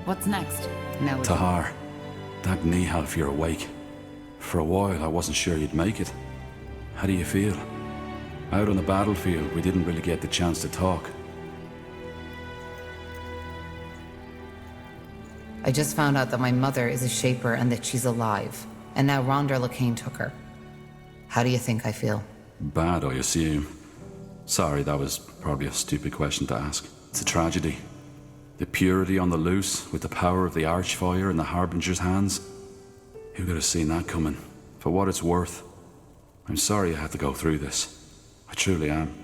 What's next? Now it's... Tahar, thank Nihal if you're awake. For a while, I wasn't sure you'd make it. How do you feel? Out on the battlefield, we didn't really get the chance to talk. I just found out that my mother is a Shaper and that she's alive. And now Rondar Lacane took her. How do you think I feel? Bad, I assume. Sorry, that was probably a stupid question to ask. It's a tragedy. The purity on the loose, with the power of the Archfire in the Harbinger's hands. Who could have seen that coming? For what it's worth, I'm sorry I had to go through this. I truly am.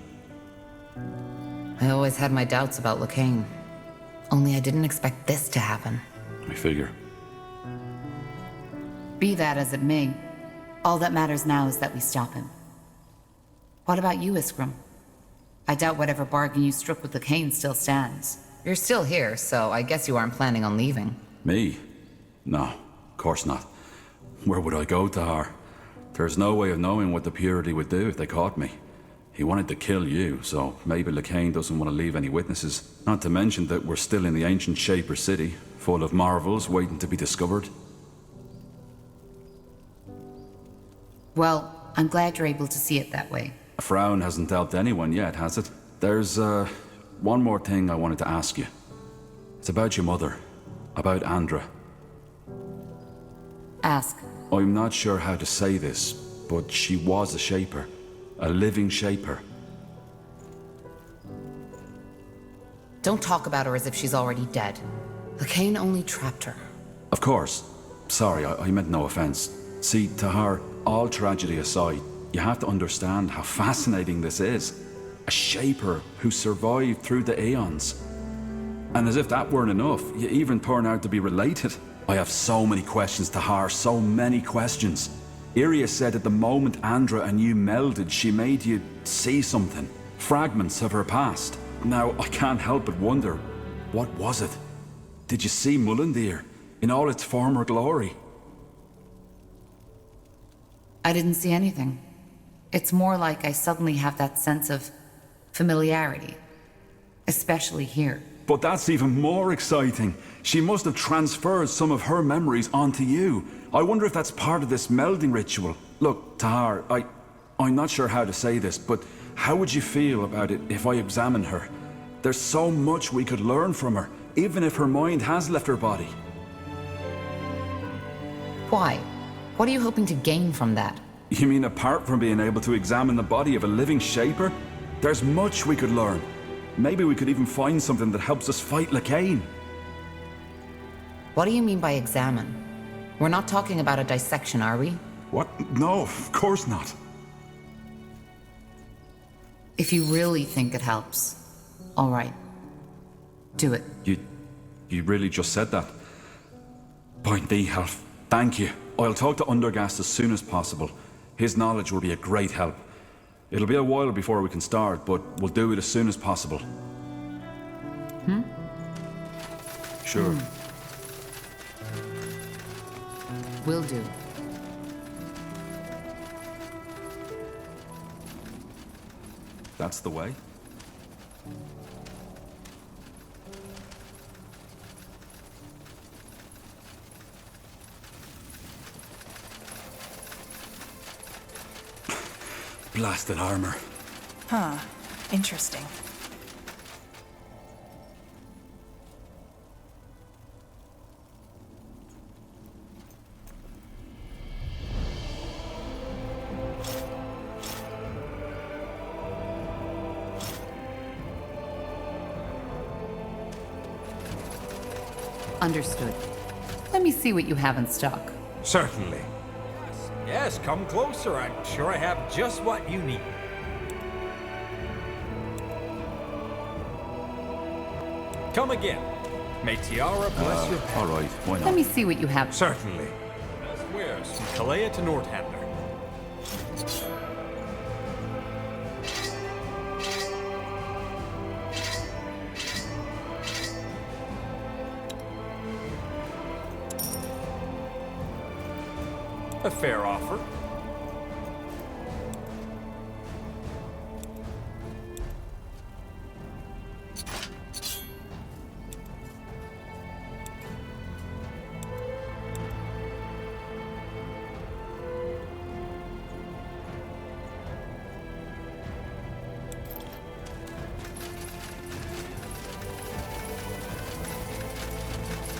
I always had my doubts about Lacane. Only I didn't expect this to happen. I figure. Be that as it may, all that matters now is that we stop him. What about you, Iskram? I doubt whatever bargain you struck with Lacane still stands. You're still here, so I guess you aren't planning on leaving. Me? No, of course not. Where would I go, Tahar? There's no way of knowing what the Purity would do if they caught me. He wanted to kill you, so maybe Lacane doesn't want to leave any witnesses. Not to mention that we're still in the ancient Shaper city, full of marvels waiting to be discovered. Well, I'm glad you're able to see it that way. A frown hasn't helped anyone yet, has it? There's, one more thing I wanted to ask you. It's about your mother. About Andra. Ask. I'm not sure how to say this, but she was a Shaper. A living Shaper. Don't talk about her as if she's already dead. Lacane only trapped her. Of course. Sorry, I meant no offense. See, Tahar, all tragedy aside, you have to understand how fascinating this is. A Shaper who survived through the Aeons. And as if that weren't enough, you even turn out to be related. I have so many questions, Tahar, so many questions. Iria said at the moment Andra and you melded, she made you see something. Fragments of her past. Now, I can't help but wonder, what was it? Did you see Mullendir in all its former glory? I didn't see anything. It's more like I suddenly have that sense of familiarity. Especially here. But that's even more exciting. She must have transferred some of her memories onto you. I wonder if that's part of this melding ritual. Look, Tahar, I'm not sure how to say this, but how would you feel about it if I examined her? There's so much we could learn from her, even if her mind has left her body. Why? What are you hoping to gain from that? You mean apart from being able to examine the body of a living Shaper? There's much we could learn. Maybe we could even find something that helps us fight Lacane. What do you mean by examine? We're not talking about a dissection, are we? What? No, of course not. If you really think it helps, all right. Do it. You really just said that? By Nihal, thank you. I'll talk to Undergast as soon as possible. His knowledge will be a great help. It'll be a while before we can start, but we'll do it as soon as possible. Sure. Will do. That's the way. Blasted armor. Huh. Interesting. Understood. Let me see what you have in stock. Certainly. Yes, come closer. I'm sure I have just what you need. Come again. May Tiara bless your path. All right, why Let not? me see what you have. Certainly. As where's from Kalea to Northander? A fair offer.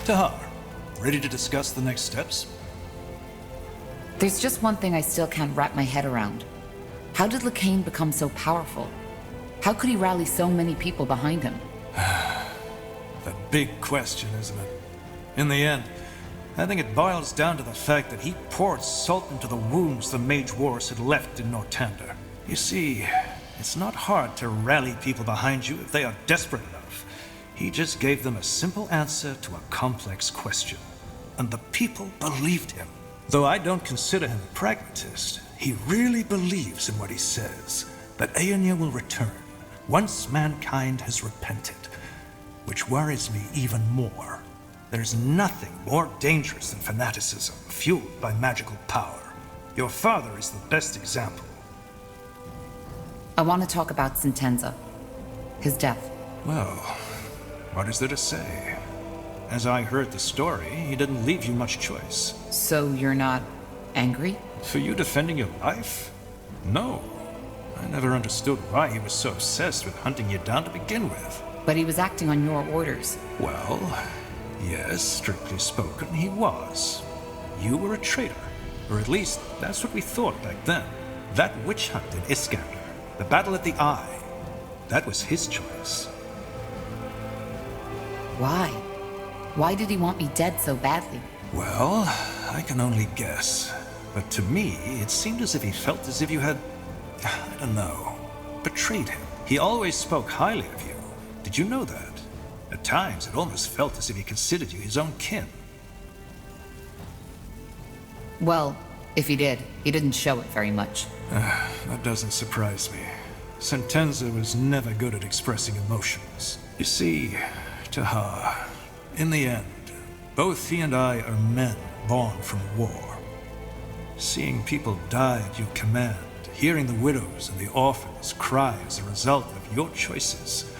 Tahar, ready to discuss the next steps? There's just one thing I still can't wrap my head around. How did Lacane become so powerful? How could he rally so many people behind him? The big question, isn't it? In the end, I think it boils down to the fact that he poured salt into the wounds the Mage Wars had left in Nortander. You see, it's not hard to rally people behind you if they are desperate enough. He just gave them a simple answer to a complex question. And the people believed him. Though I don't consider him a pragmatist, he really believes in what he says, that Aeonia will return once mankind has repented, which worries me even more. There's nothing more dangerous than fanaticism fueled by magical power. Your father is the best example. I want to talk about Sentenza. His death. Well, what is there to say? As I heard the story, he didn't leave you much choice. So you're not angry? For you defending your life? No. I never understood why he was so obsessed with hunting you down to begin with. But he was acting on your orders. Well, yes, strictly spoken, he was. You were a traitor. Or at least, that's what we thought back then. That witch hunt in Iskander, the battle at the Eye, that was his choice. Why? Why did he want me dead so badly? Well, I can only guess. But to me, it seemed as if he felt as if you had, I don't know, betrayed him. He always spoke highly of you. Did you know that? At times, it almost felt as if he considered you his own kin. Well, if he did, he didn't show it very much. That doesn't surprise me. Sentenza was never good at expressing emotions. You see, Tahar, in the end, both he and I are men born from war. Seeing people die at your command, hearing the widows and the orphans cry as a result of your choices,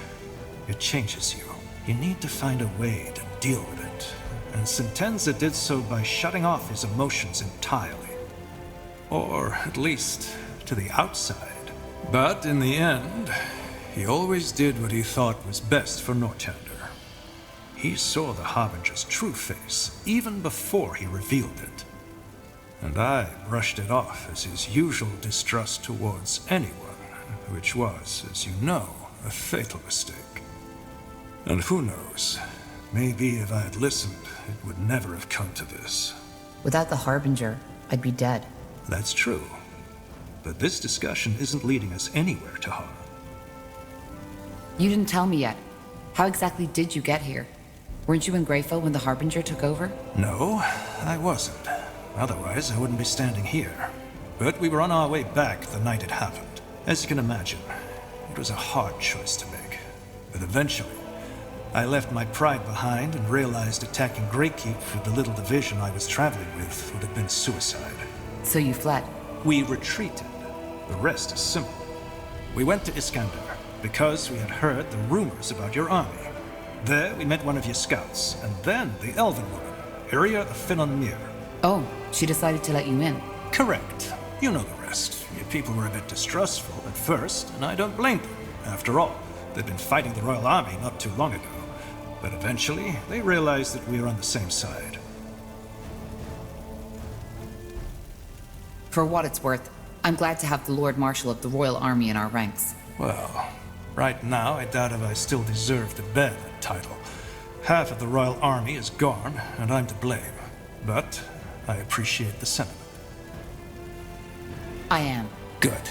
it changes you. You need to find a way to deal with it. And Sentenza did so by shutting off his emotions entirely. Or, at least, to the outside. But in the end, he always did what he thought was best for Nortander. He saw the Harbinger's true face, even before he revealed it. And I brushed it off as his usual distrust towards anyone, which was, as you know, a fatal mistake. And who knows, maybe if I had listened, it would never have come to this. Without the Harbinger, I'd be dead. That's true. But this discussion isn't leading us anywhere, Tahar. You didn't tell me yet. How exactly did you get here? Weren't you in Greyfell when the Harbinger took over? No, I wasn't. Otherwise, I wouldn't be standing here. But we were on our way back the night it happened. As you can imagine, it was a hard choice to make. But eventually, I left my pride behind and realized attacking Greykeep with the little division I was traveling with would have been suicide. So you fled? We retreated. The rest is simple. We went to Iskander because we had heard the rumors about your army. There we met one of your scouts, and then the elven woman, Iria of Finon Mir. Oh, she decided to let you in. Correct. You know the rest. Your people were a bit distrustful at first, and I don't blame them. After all, they'd been fighting the Royal Army not too long ago. But eventually, they realized that we were on the same side. For what it's worth, I'm glad to have the Lord Marshal of the Royal Army in our ranks. Well, right now, I doubt if I still deserve to bear that title. Half of the Royal Army is gone, and I'm to blame. But I appreciate the sentiment. I am. Good.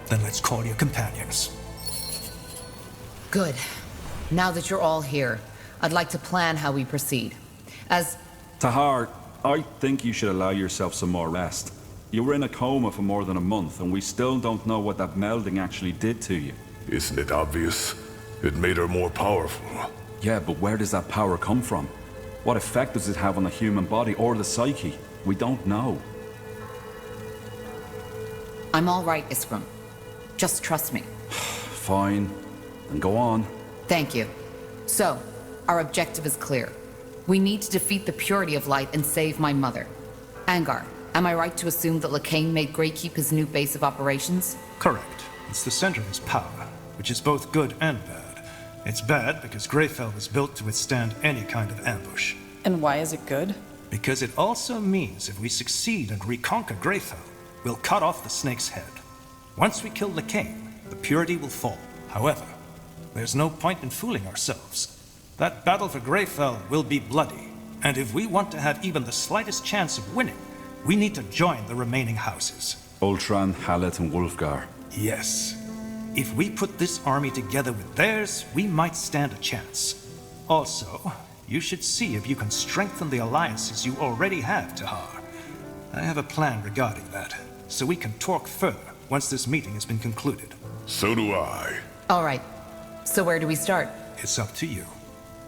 Then let's call your companions. Good. Now that you're all here, I'd like to plan how we proceed. As... Tahar, I think you should allow yourself some more rest. You were in a coma for more than a month, and we still don't know what that melding actually did to you. Isn't it obvious? It made her more powerful. Yeah, but where does that power come from? What effect does it have on the human body or the psyche? We don't know. I'm all right, Iskram. Just trust me. Fine. Then go on. Thank you. So, our objective is clear. We need to defeat the purity of light and save my mother. Angar, am I right to assume that Lacane made Greykeep his new base of operations? Correct. It's the center of his power, which is both good and bad. It's bad because Greyfell was built to withstand any kind of ambush. And why is it good? Because it also means if we succeed and reconquer Greyfell, we'll cut off the snake's head. Once we kill Lacane, the purity will fall. However, there's no point in fooling ourselves. That battle for Greyfell will be bloody, and if we want to have even the slightest chance of winning, we need to join the remaining houses. Ultran, Hallet, and Wulfgar. Yes. If we put this army together with theirs, we might stand a chance. Also, you should see if you can strengthen the alliances you already have, Tahar. I have a plan regarding that, so we can talk further once this meeting has been concluded. So do I. All right. So where do we start? It's up to you.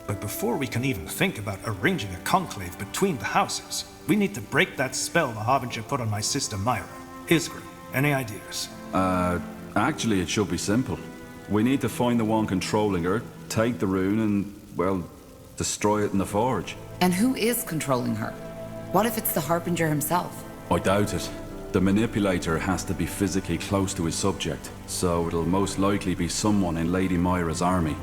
But before we can even think about arranging a conclave between the houses, we need to break that spell the Harbinger put on my sister Myra. Isgrim, any ideas? Actually, it should be simple. We need to find the one controlling her, take the rune, and, well, destroy it in the forge. And who is controlling her? What if it's the Harbinger himself? I doubt it. The manipulator has to be physically close to his subject, so it'll most likely be someone in Lady Myra's army.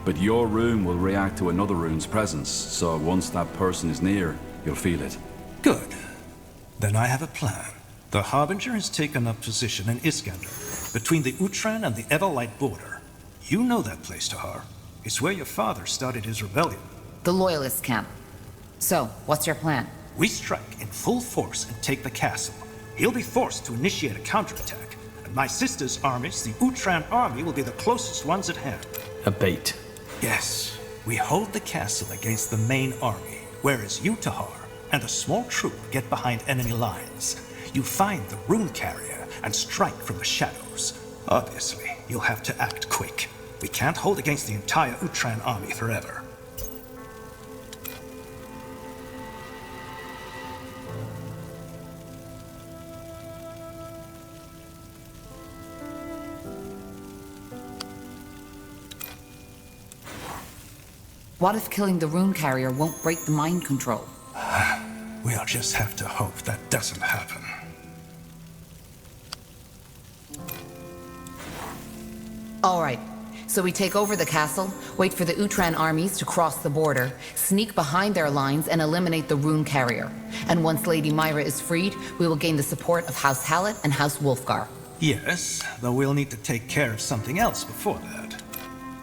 But your rune will react to another rune's presence, so once that person is near, you'll feel it. Good. Then I have a plan. The Harbinger has taken up position in Iskander, between the Utran and the Everlight border. You know that place, Tahar. It's where your father started his rebellion. The Loyalist camp. So, what's your plan? We strike in full force and take the castle. He'll be forced to initiate a counterattack, and my sister's armies, the Utran army, will be the closest ones at hand. A bait. Yes, we hold the castle against the main army, whereas you, Tahar, and a small troop get behind enemy lines. You find the rune carrier and strike from the shadows. Obviously, you'll have to act quick. We can't hold against the entire Utran army forever. What if killing the rune carrier won't break the mind control? We'll just have to hope that doesn't happen. All right. So we take over the castle, wait for the Utran armies to cross the border, sneak behind their lines, and eliminate the rune carrier. And once Lady Myra is freed, we will gain the support of House Hallett and House Wulfgar. Yes, though we'll need to take care of something else before that.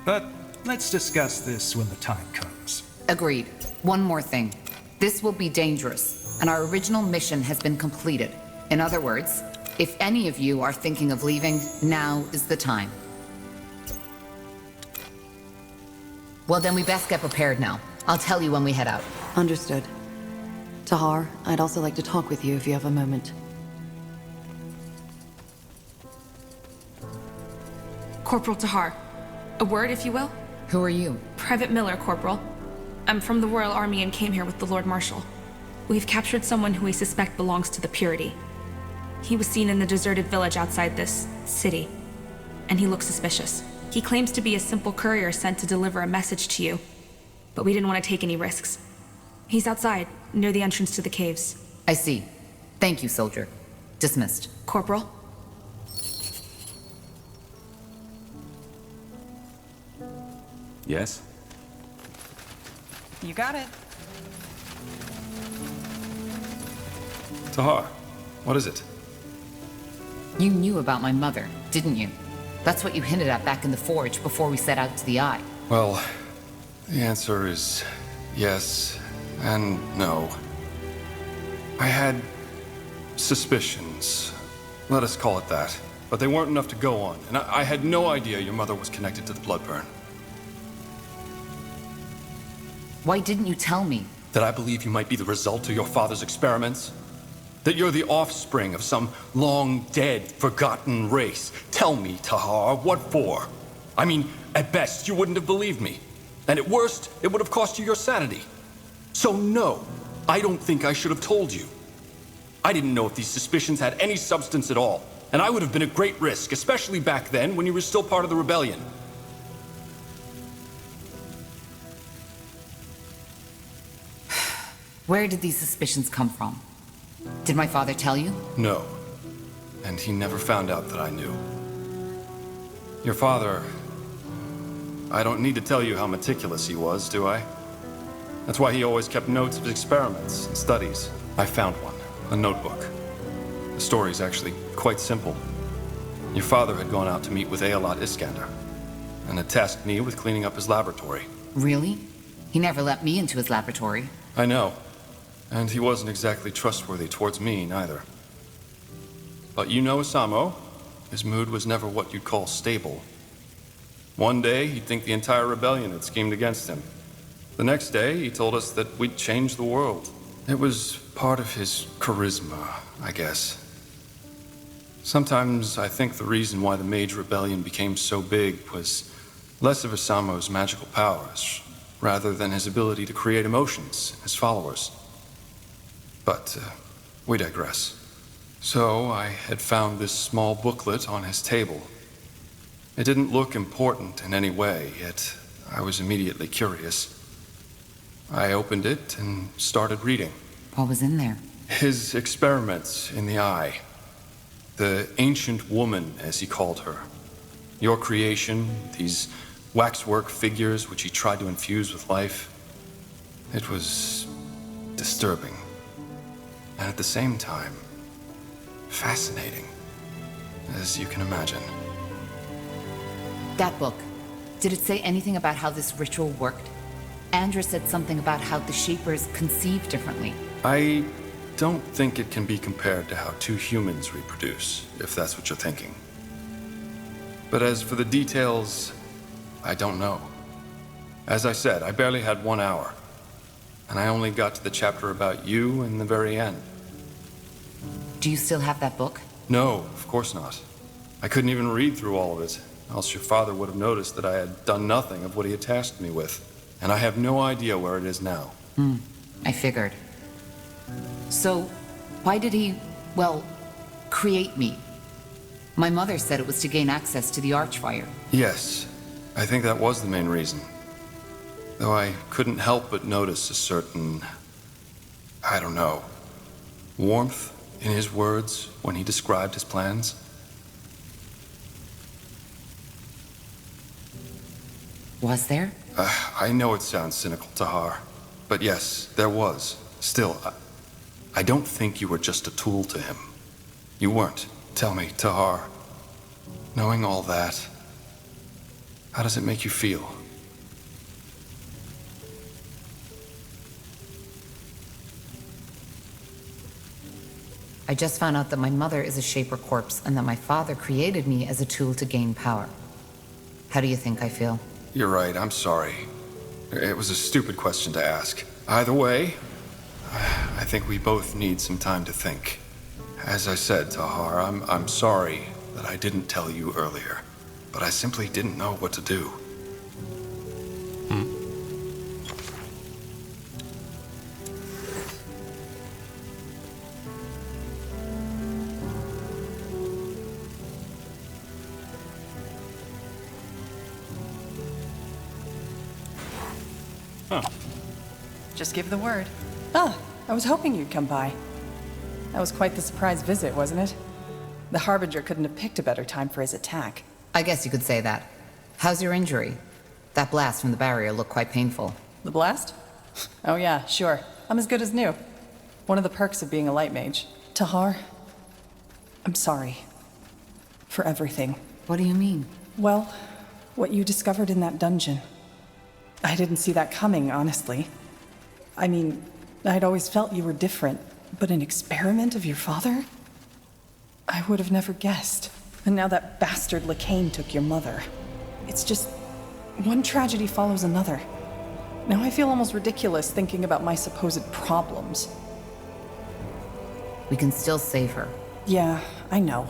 But let's discuss this when the time comes. Agreed. One more thing. This will be dangerous, and our original mission has been completed. In other words, if any of you are thinking of leaving, now is the time. Well, then we best get prepared now. I'll tell you when we head out. Understood. Tahar, I'd also like to talk with you if you have a moment. Corporal Tahar. A word, if you will? Who are you? Private Miller, Corporal. I'm from the Royal Army and came here with the Lord Marshal. We've captured someone who we suspect belongs to the Purity. He was seen in the deserted village outside this city, and he looks suspicious. He claims to be a simple courier sent to deliver a message to you, but we didn't want to take any risks. He's outside, near the entrance to the caves. I see. Thank you, soldier. Dismissed. Corporal? Yes? You got it. Tahar, what is it? You knew about my mother, didn't you? That's what you hinted at back in the forge before we set out to the Eye. Well, the answer is yes and no. I had suspicions, let us call it that, but they weren't enough to go on, and I had no idea your mother was connected to the Bloodburn. Why didn't you tell me? That I believe you might be the result of your father's experiments? That you're the offspring of some long-dead, forgotten race? Tell me, Tahar, what for? I mean, at best, you wouldn't have believed me. And at worst, it would have cost you your sanity. So no, I don't think I should have told you. I didn't know if these suspicions had any substance at all. And I would have been at great risk, especially back then when you were still part of the rebellion. Where did these suspicions come from? Did my father tell you? No. And he never found out that I knew. Your father... I don't need to tell you how meticulous he was, do I? That's why he always kept notes of his experiments and studies. I found one, a notebook. The story's actually quite simple. Your father had gone out to meet with Aelot Iskander, and had tasked me with cleaning up his laboratory. Really? He never let me into his laboratory. I know. And he wasn't exactly trustworthy towards me, neither. But you know Asamo. His mood was never what you'd call stable. One day, he'd think the entire rebellion had schemed against him. The next day, he told us that we'd change the world. It was part of his charisma, I guess. Sometimes I think the reason why the Mage Rebellion became so big was less of Asamo's magical powers, rather than his ability to create emotions in his followers. But we digress. So I had found this small booklet on his table. It didn't look important in any way, yet I was immediately curious. I opened it and started reading. What was in there? His experiments in the eye. The ancient woman, as he called her. Your creation, these waxwork figures which he tried to infuse with life. It was disturbing. And at the same time, fascinating, as you can imagine. That book. Did it say anything about how this ritual worked? Andra said something about how the Shapers conceive differently. I don't think it can be compared to how two humans reproduce, if that's what you're thinking. But as for the details, I don't know. As I said, I barely had 1 hour. And I only got to the chapter about you in the very end. Do you still have that book? No, of course not. I couldn't even read through all of it, else your father would have noticed that I had done nothing of what he had tasked me with. And I have no idea where it is now. I figured. So, why did he, well, create me? My mother said it was to gain access to the Archfire. Yes, I think that was the main reason. Though I couldn't help but notice a certain, I don't know, warmth in his words when he described his plans. Was there? I know it sounds cynical, Tahar, but yes, there was. Still, I don't think you were just a tool to him. You weren't. Tell me, Tahar, knowing all that, how does it make you feel? I just found out that my mother is a Shaper corpse and that my father created me as a tool to gain power. How do you think I feel? You're right, I'm sorry. It was a stupid question to ask. Either way, I think we both need some time to think. As I said, Tahar, I'm sorry that I didn't tell you earlier, but I simply didn't know what to do. Just give the word. Ah, I was hoping you'd come by. That was quite the surprise visit, wasn't it? The Harbinger couldn't have picked a better time for his attack. I guess you could say that. How's your injury? That blast from the barrier looked quite painful. The blast? Oh yeah, sure. I'm as good as new. One of the perks of being a light mage. Tahar, I'm sorry. For everything. What do you mean? Well, what you discovered in that dungeon. I didn't see that coming, honestly. I mean, I'd always felt you were different, but an experiment of your father? I would have never guessed. And now that bastard Lacane took your mother. It's just, one tragedy follows another. Now I feel almost ridiculous thinking about my supposed problems. We can still save her. Yeah, I know.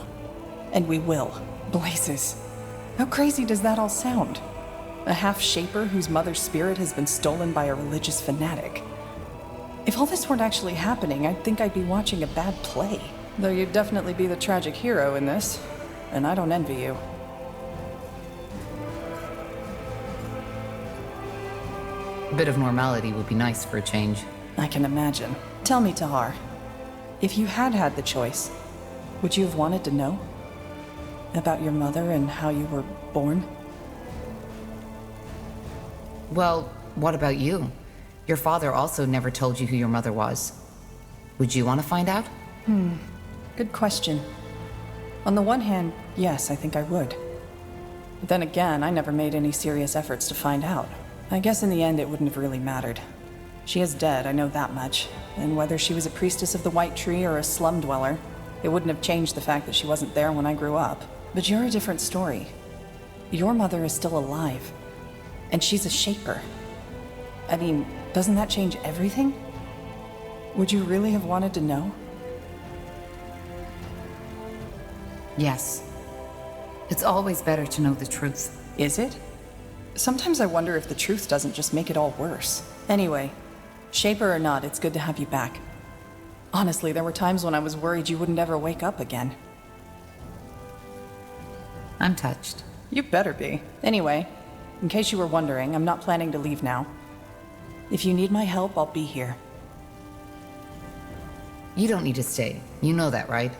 And we will. Blazes. How crazy does that all sound? A half-shaper whose mother's spirit has been stolen by a religious fanatic. If all this weren't actually happening, I'd think I'd be watching a bad play. Though you'd definitely be the tragic hero in this, and I don't envy you. A bit of normality would be nice for a change. I can imagine. Tell me, Tahar, if you had had the choice, would you have wanted to know? About your mother and how you were born? Well, what about you? Your father also never told you who your mother was. Would you want to find out? Good question. On the one hand, yes, I think I would. But then again, I never made any serious efforts to find out. I guess in the end it wouldn't have really mattered. She is dead, I know that much. And whether she was a priestess of the White Tree or a slum dweller, it wouldn't have changed the fact that she wasn't there when I grew up. But you're a different story. Your mother is still alive. And she's a Shaper. I mean, doesn't that change everything? Would you really have wanted to know? Yes. It's always better to know the truth. Is it? Sometimes I wonder if the truth doesn't just make it all worse. Anyway, Shaper or not, it's good to have you back. Honestly, there were times when I was worried you wouldn't ever wake up again. I'm touched. You better be. Anyway, in case you were wondering, I'm not planning to leave now. If you need my help, I'll be here. You don't need to stay. You know that, right?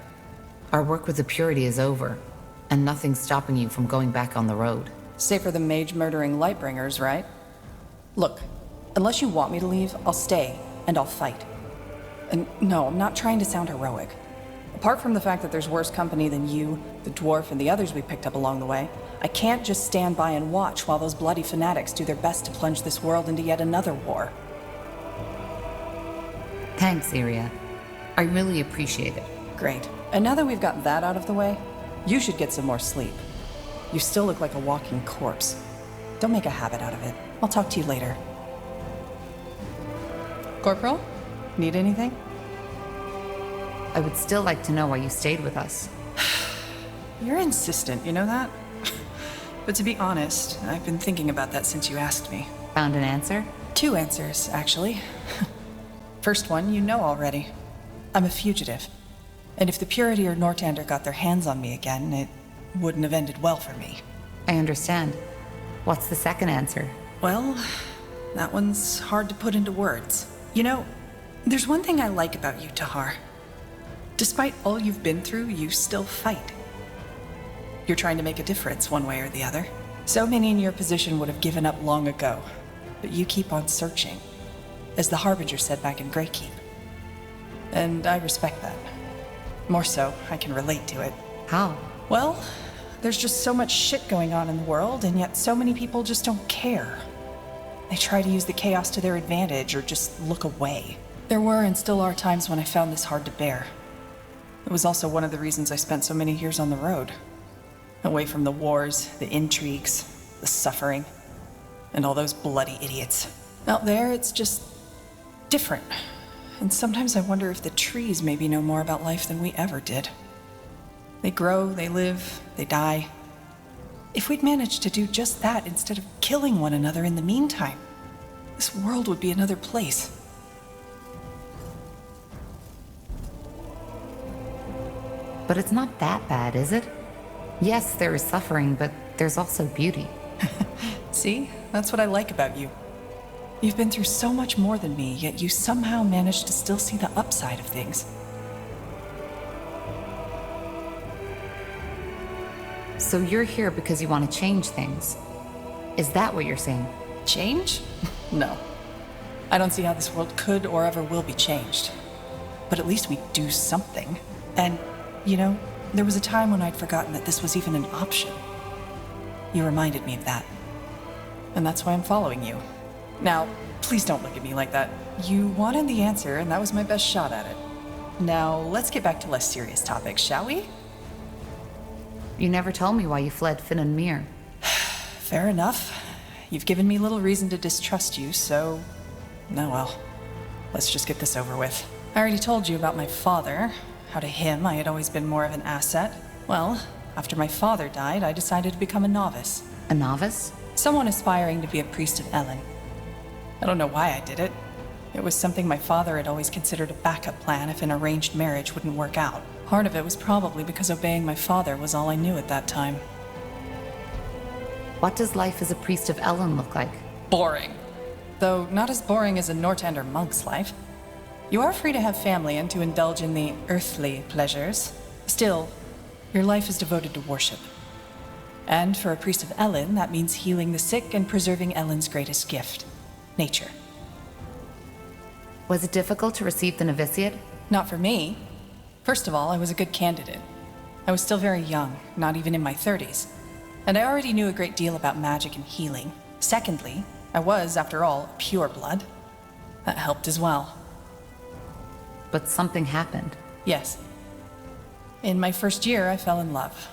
Our work with the Purity is over, and nothing's stopping you from going back on the road. Safer than mage-murdering Lightbringers, right? Look, unless you want me to leave, I'll stay, and I'll fight. And no, I'm not trying to sound heroic. Apart from the fact that there's worse company than you, the dwarf, and the others we picked up along the way, I can't just stand by and watch while those bloody fanatics do their best to plunge this world into yet another war. Thanks, Iria. I really appreciate it. Great. And now that we've got that out of the way, you should get some more sleep. You still look like a walking corpse. Don't make a habit out of it. I'll talk to you later. Corporal? Need anything? I would still like to know why you stayed with us. You're insistent, you know that? But to be honest, I've been thinking about that since you asked me. Found an answer? 2 answers, actually. First one, you know already. I'm a fugitive. And if the Purity or Nortander got their hands on me again, it wouldn't have ended well for me. I understand. What's the second answer? Well, that one's hard to put into words. You know, there's one thing I like about you, Tahar. Despite all you've been through, you still fight. You're trying to make a difference one way or the other. So many in your position would have given up long ago, but you keep on searching, as the Harbinger said back in Greykeep. And I respect that. More so, I can relate to it. How? Well, there's just so much shit going on in the world, and yet so many people just don't care. They try to use the chaos to their advantage or just look away. There were and still are times when I found this hard to bear. It was also one of the reasons I spent so many years on the road. Away from the wars, the intrigues, the suffering, and all those bloody idiots. Out there, it's just different. And sometimes I wonder if the trees maybe know more about life than we ever did. They grow, they live, they die. If we'd managed to do just that instead of killing one another in the meantime, this world would be another place. But it's not that bad, is it? Yes, there is suffering, but there's also beauty. See? That's what I like about you. You've been through so much more than me, yet you somehow managed to still see the upside of things. So you're here because you want to change things. Is that what you're saying? Change? No. I don't see how this world could or ever will be changed. But at least we do something. And, you know, there was a time when I'd forgotten that this was even an option. You reminded me of that. And that's why I'm following you. Now, please don't look at me like that. You wanted the answer, and that was my best shot at it. Now, let's get back to less serious topics, shall we? You never told me why you fled Finn and Mir. Fair enough. You've given me little reason to distrust you, so... Oh well. Let's just get this over with. I already told you about my father, how to him I had always been more of an asset. Well, after my father died, I decided to become a novice. A novice? Someone aspiring to be a priest of Ellen. I don't know why I did it. It was something my father had always considered a backup plan if an arranged marriage wouldn't work out. Part of it was probably because obeying my father was all I knew at that time. What does life as a priest of Ellen look like? Boring. Though not as boring as a Nortander monk's life. You are free to have family and to indulge in the earthly pleasures. Still, your life is devoted to worship. And for a priest of Ellen, that means healing the sick and preserving Ellen's greatest gift, nature. Was it difficult to receive the novitiate? Not for me. First of all, I was a good candidate. I was still very young, not even in my 30s. And I already knew a great deal about magic and healing. Secondly, I was, after all, pure blood. That helped as well. But something happened. Yes. In my first year, I fell in love.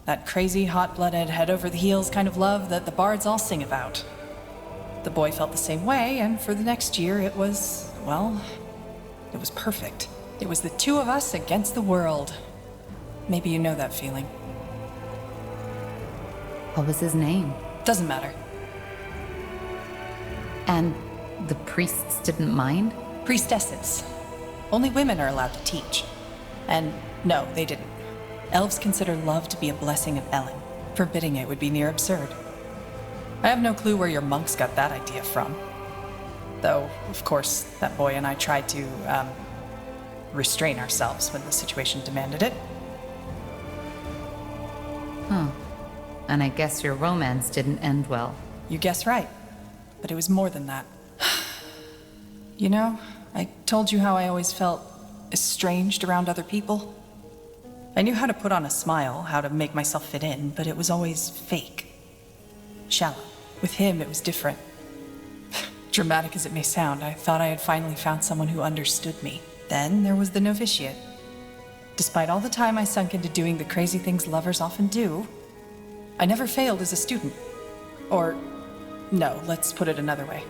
That crazy, hot-blooded, head-over-the-heels kind of love that the bards all sing about. The boy felt the same way, and for the next year it was, well, it was perfect. It was the two of us against the world. Maybe you know that feeling. What was his name? Doesn't matter. And the priests didn't mind? Priestesses. Only women are allowed to teach. And no, they didn't. Elves consider love to be a blessing of Ellen. Forbidding it would be near absurd. I have no clue where your monks got that idea from. Though, of course, that boy and I tried to, restrain ourselves when the situation demanded it. Huh. And I guess your romance didn't end well. You guess right. But it was more than that. You know, I told you how I always felt estranged around other people. I knew how to put on a smile, how to make myself fit in, but it was always fake. Shallow. With him, it was different. Dramatic as it may sound, I thought I had finally found someone who understood me. Then there was the novitiate. Despite all the time I sunk into doing the crazy things lovers often do, I never failed as a student. Or, no, let's put it another way.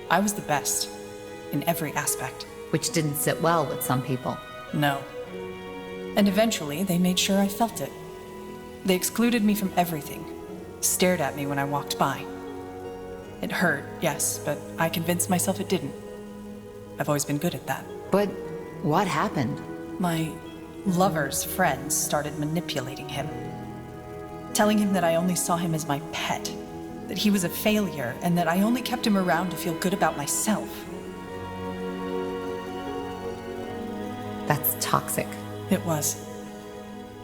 I was the best, in every aspect. Which didn't sit well with some people. No. And eventually, they made sure I felt it. They excluded me from everything, stared at me when I walked by. It hurt, yes, but I convinced myself it didn't. I've always been good at that. But what happened? My lover's friends started manipulating him. Telling him that I only saw him as my pet, that he was a failure, and that I only kept him around to feel good about myself. That's toxic. It was.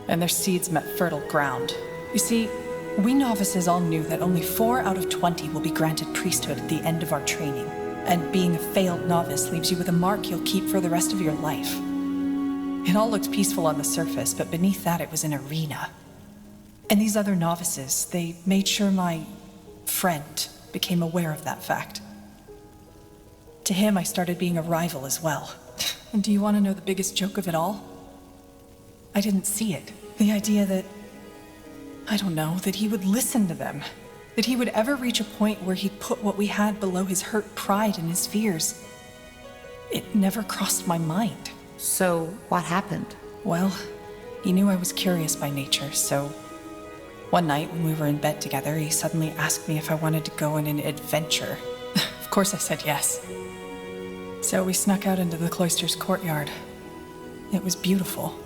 And their seeds met fertile ground. You see, we novices all knew that only 4 out of 20 will be granted priesthood at the end of our training. And being a failed novice leaves you with a mark you'll keep for the rest of your life. It all looked peaceful on the surface, but beneath that it was an arena. And these other novices, they made sure my friend became aware of that fact. To him, I started being a rival as well. And do you want to know the biggest joke of it all? I didn't see it. The idea that, I don't know, that he would listen to them. That he would ever reach a point where he'd put what we had below his hurt pride and his fears. It never crossed my mind. So, what happened? Well, he knew I was curious by nature, so one night when we were in bed together, he suddenly asked me if I wanted to go on an adventure. Of course I said yes. So we snuck out into the cloister's courtyard. It was beautiful.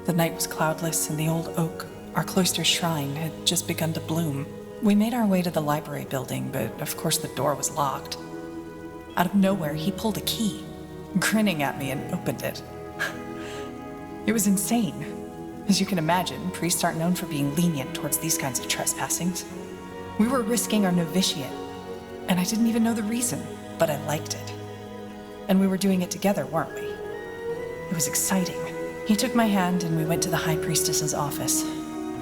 The night was cloudless, and the old oak, our cloister's shrine, had just begun to bloom. We made our way to the library building, but of course the door was locked. Out of nowhere, he pulled a key, grinning at me, and opened it. It was insane. As you can imagine, priests aren't known for being lenient towards these kinds of trespassings. We were risking our novitiate, and I didn't even know the reason, but I liked it. And we were doing it together, weren't we? It was exciting. He took my hand and we went to the High Priestess's office.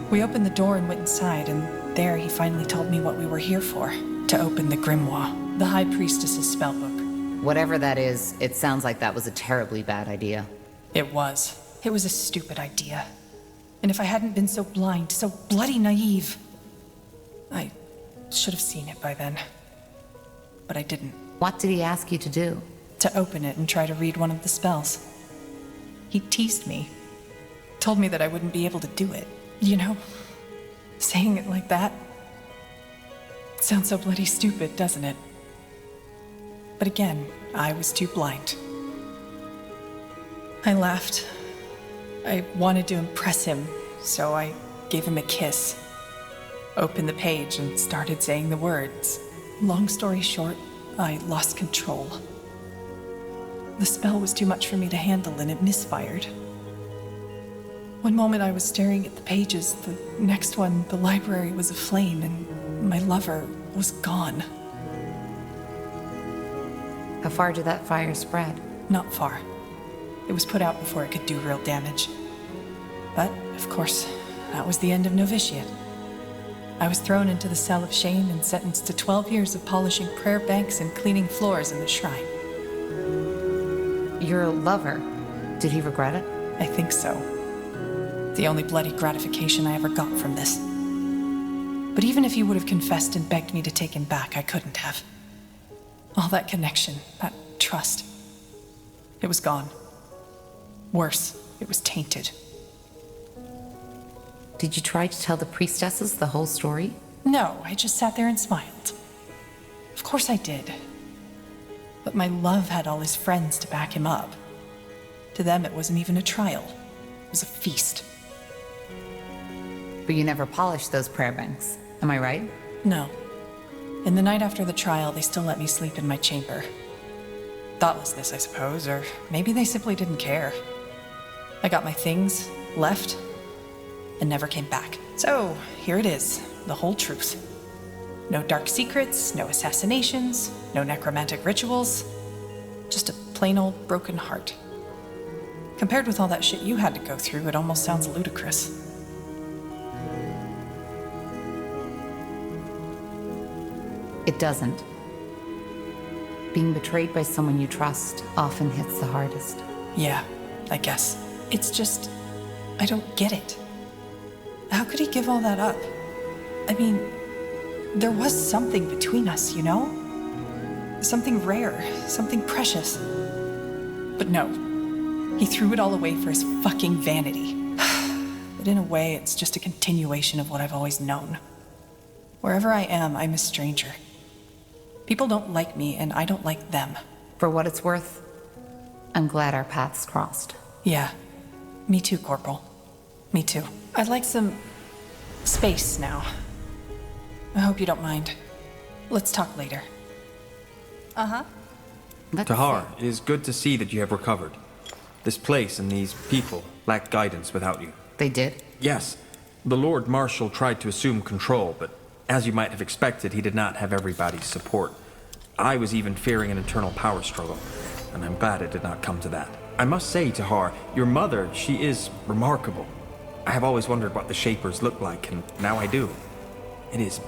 We opened the door and went inside, and there he finally told me what we were here for. To open the grimoire, the High Priestess's spellbook. Whatever that is, it sounds like that was a terribly bad idea. It was. It was a stupid idea. And if I hadn't been so blind, so bloody naive, I should have seen it by then. But I didn't. What did he ask you to do? To open it and try to read one of the spells. He teased me. Told me that I wouldn't be able to do it. You know, saying it like that. It sounds so bloody stupid, doesn't it? But again, I was too blind. I laughed. I wanted to impress him, so I gave him a kiss. Opened the page and started saying the words. Long story short, I lost control. The spell was too much for me to handle and it misfired. One moment I was staring at the pages, the next one the library was aflame and my lover was gone. How far did that fire spread? Not far. It was put out before it could do real damage. But, of course, that was the end of novitiate. I was thrown into the cell of shame and sentenced to 12 years of polishing prayer banks and cleaning floors in the shrine. Your lover, did he regret it? I think so. The only bloody gratification I ever got from this. But even if he would have confessed and begged me to take him back, I couldn't have. All that connection, that trust, it was gone. Worse, it was tainted. Did you try to tell the priestesses the whole story? No, I just sat there and smiled. Of course I did. But my love had all his friends to back him up. To them, it wasn't even a trial. It was a feast. But you never polished those prayer banks, am I right? No. In the night after the trial, they still let me sleep in my chamber. Thoughtlessness, I suppose, or maybe they simply didn't care. I got my things, left, and never came back. So, here it is, the whole truth. No dark secrets, no assassinations, no necromantic rituals. Just a plain old broken heart. Compared with all that shit you had to go through, it almost sounds ludicrous. It doesn't. Being betrayed by someone you trust often hits the hardest. Yeah, I guess. It's just, I don't get it. How could he give all that up? I mean, there was something between us, you know? Something rare, something precious. But no, he threw it all away for his fucking vanity. But in a way, it's just a continuation of what I've always known. Wherever I am, I'm a stranger. People don't like me, and I don't like them. For what it's worth, I'm glad our paths crossed. Yeah, me too, Corporal. Me too. I'd like some space now. I hope you don't mind. Let's talk later. Uh-huh. Tahar, it is good to see that you have recovered. This place and these people lacked guidance without you. They did? Yes. The Lord Marshal tried to assume control, but as you might have expected, he did not have everybody's support. I was even fearing an internal power struggle, and I'm glad it did not come to that. I must say, Tahar, your mother, she is remarkable. I have always wondered what the Shapers look like, and now I do. It is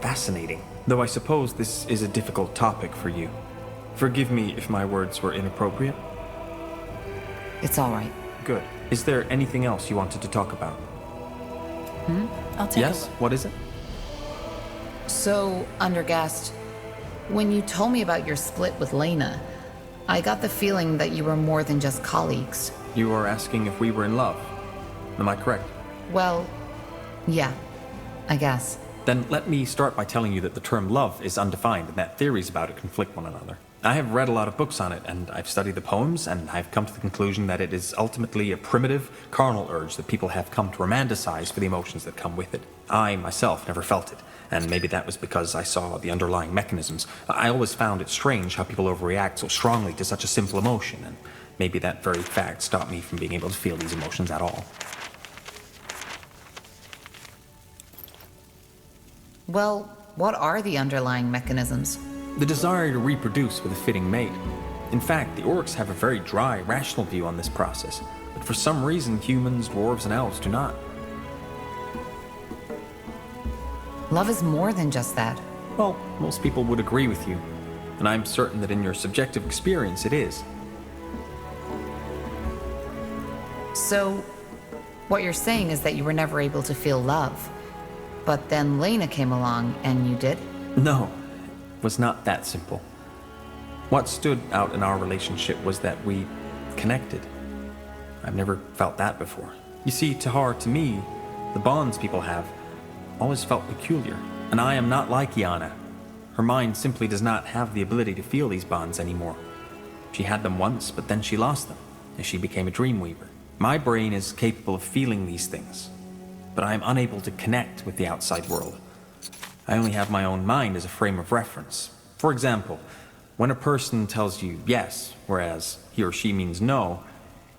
fascinating, though I suppose this is a difficult topic for you. Forgive me if my words were inappropriate. It's all right. Good. Is there anything else you wanted to talk about? I'll take Yes? a look. What is it? So, Undergast, when you told me about your split with Lena, I got the feeling that you were more than just colleagues. You are asking if we were in love. Am I correct? Well, yeah, I guess. Then let me start by telling you that the term love is undefined and that theories about it conflict one another. I have read a lot of books on it, and I've studied the poems, and I've come to the conclusion that it is ultimately a primitive, carnal urge that people have come to romanticize for the emotions that come with it. I, myself, never felt it, and maybe that was because I saw the underlying mechanisms. I always found it strange how people overreact so strongly to such a simple emotion, and maybe that very fact stopped me from being able to feel these emotions at all. Well, what are the underlying mechanisms? The desire to reproduce with a fitting mate. In fact, the orcs have a very dry, rational view on this process, but for some reason humans, dwarves, and elves do not. Love is more than just that. Well, most people would agree with you, and I'm certain that in your subjective experience it is. So, what you're saying is that you were never able to feel love, but then Lena came along and you did? No, it was not that simple. What stood out in our relationship was that we connected. I've never felt that before. You see, Tahar, to me, the bonds people have always felt peculiar, and I am not like Yana. Her mind simply does not have the ability to feel these bonds anymore. She had them once, but then she lost them, as she became a dreamweaver. My brain is capable of feeling these things, but I am unable to connect with the outside world. I only have my own mind as a frame of reference. For example, when a person tells you yes, whereas he or she means no,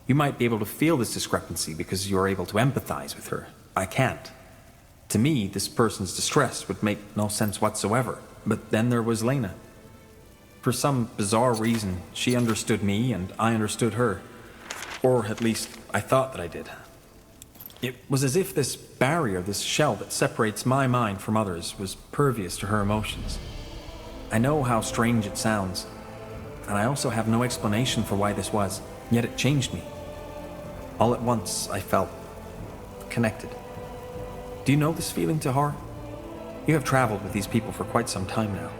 you might be able to feel this discrepancy because you're able to empathize with her. I can't. To me, this person's distress would make no sense whatsoever. But then there was Lena. For some bizarre reason, she understood me and I understood her. Or at least, I thought that I did. It was as if this barrier, this shell that separates my mind from others, was pervious to her emotions. I know how strange it sounds, and I also have no explanation for why this was, yet it changed me. All at once, I felt connected. Do you know this feeling, Tahar? You have traveled with these people for quite some time now.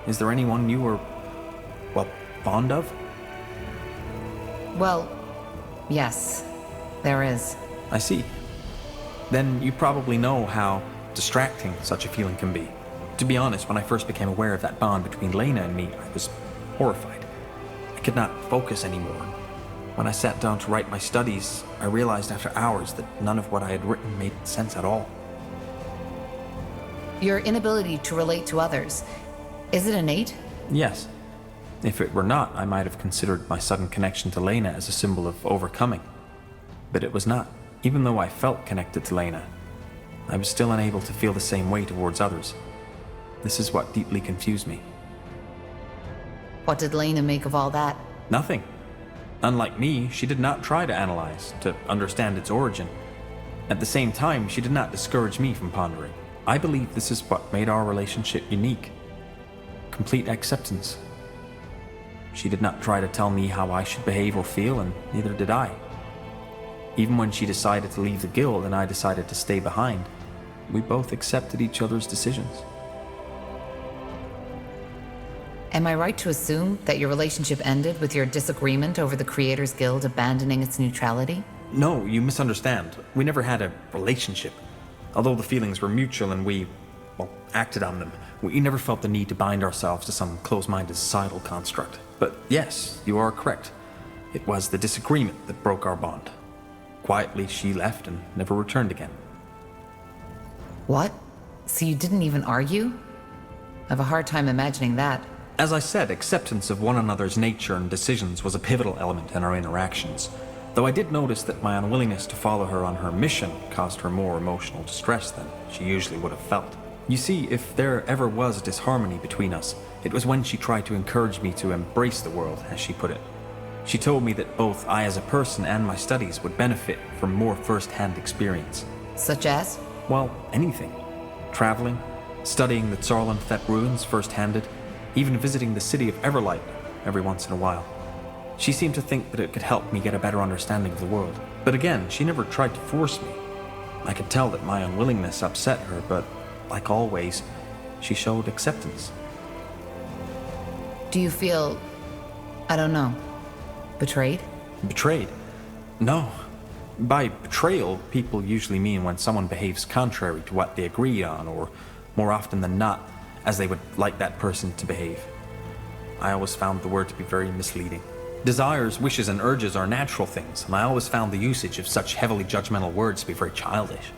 Is there anyone you were, well, fond of? Well, yes, there is. I see. Then you probably know how distracting such a feeling can be. To be honest, when I first became aware of that bond between Lena and me, I was horrified. I could not focus anymore. When I sat down to write my studies, I realized after hours that none of what I had written made sense at all. Your inability to relate to others, is it innate? Yes. If it were not, I might have considered my sudden connection to Lena as a symbol of overcoming. But it was not. Even though I felt connected to Lena, I was still unable to feel the same way towards others. This is what deeply confused me. What did Lena make of all that? Nothing. Unlike me, she did not try to analyze, to understand its origin. At the same time, she did not discourage me from pondering. I believe this is what made our relationship unique. Complete acceptance. She did not try to tell me how I should behave or feel, and neither did I. Even when she decided to leave the guild and I decided to stay behind, we both accepted each other's decisions. Am I right to assume that your relationship ended with your disagreement over the Creators Guild abandoning its neutrality? No, you misunderstand. We never had a relationship. Although the feelings were mutual and we, well, acted on them, we never felt the need to bind ourselves to some close-minded societal construct. But yes, you are correct. It was the disagreement that broke our bond. Quietly, she left and never returned again. What? So you didn't even argue? I have a hard time imagining that. As I said, acceptance of one another's nature and decisions was a pivotal element in our interactions, though I did notice that my unwillingness to follow her on her mission caused her more emotional distress than she usually would have felt. You see, if there ever was disharmony between us, it was when she tried to encourage me to embrace the world, as she put it. She told me that both I as a person and my studies would benefit from more first-hand experience. Such as? Well, anything. Traveling, studying the Tsarlan-Thet ruins first-handed, even visiting the city of Everlight every once in a while. She seemed to think that it could help me get a better understanding of the world. But again, she never tried to force me. I could tell that my unwillingness upset her, but like always, she showed acceptance. Do you feel, I don't know, betrayed? Betrayed? No. By betrayal, people usually mean when someone behaves contrary to what they agree on, or more often than not, as they would like that person to behave. I always found the word to be very misleading. Desires, wishes, and urges are natural things, and I always found the usage of such heavily judgmental words to be very childish.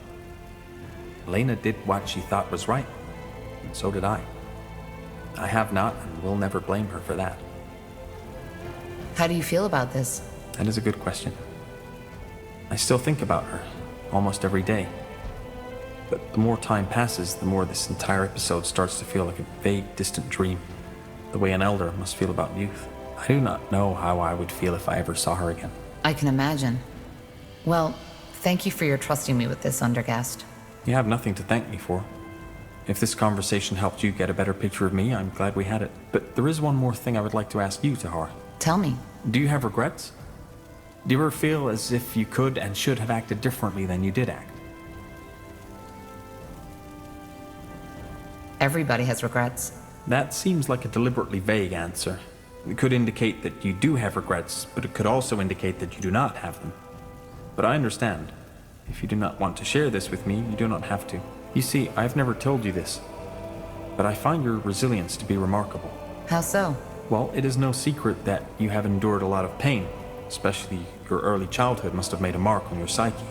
Lena did what she thought was right, and so did I. I have not and will never blame her for that. How do you feel about this? That is a good question. I still think about her, almost every day. But the more time passes, the more this entire episode starts to feel like a vague, distant dream, the way an elder must feel about youth. I do not know how I would feel if I ever saw her again. I can imagine. Well, thank you for your trusting me with this, Undergast. You have nothing to thank me for. If this conversation helped you get a better picture of me, I'm glad we had it. But there is one more thing I would like to ask you, Tahar. Tell me. Do you have regrets? Do you ever feel as if you could and should have acted differently than you did act? Everybody has regrets. That seems like a deliberately vague answer. It could indicate that you do have regrets, but it could also indicate that you do not have them. But I understand. If you do not want to share this with me, you do not have to. You see, I've never told you this, but I find your resilience to be remarkable. How so? Well, it is no secret that you have endured a lot of pain, especially your early childhood must have made a mark on your psyche.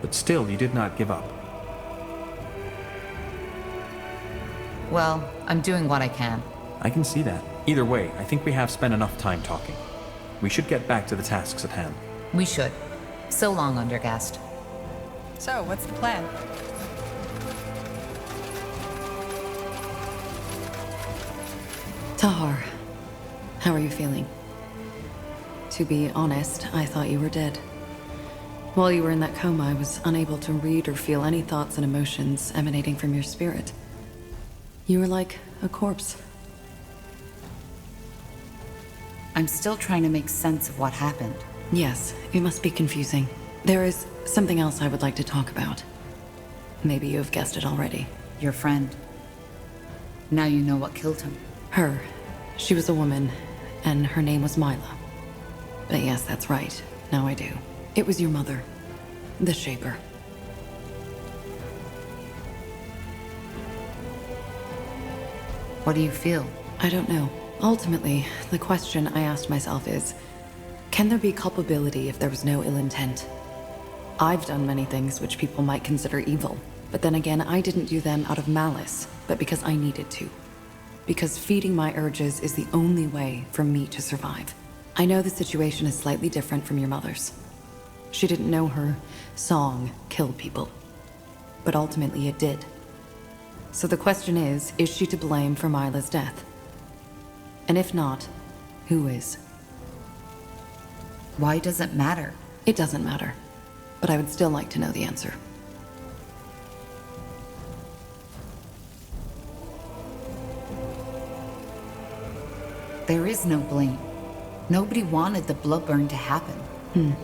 But still, you did not give up. Well, I'm doing what I can. I can see that. Either way, I think we have spent enough time talking. We should get back to the tasks at hand. We should. So long, Undergast. So, what's the plan? Tahar, how are you feeling? To be honest, I thought you were dead. While you were in that coma, I was unable to read or feel any thoughts and emotions emanating from your spirit. You were like a corpse. I'm still trying to make sense of what happened. Yes, it must be confusing. There is something else I would like to talk about. Maybe you have guessed it already. Your friend. Now you know what killed him. Her. She was a woman, and her name was Mila. But yes, that's right. Now I do. It was your mother. The Shaper. What do you feel? I don't know. Ultimately, the question I asked myself is, can there be culpability if there was no ill intent? I've done many things which people might consider evil, but then again, I didn't do them out of malice, but because I needed to. Because feeding my urges is the only way for me to survive. I know the situation is slightly different from your mother's. She didn't know her song killed people, but ultimately it did. So the question is she to blame for Mila's death? And if not, who is? Why does it matter? It doesn't matter, but I would still like to know the answer. There is no blame. Nobody wanted the blood burn to happen.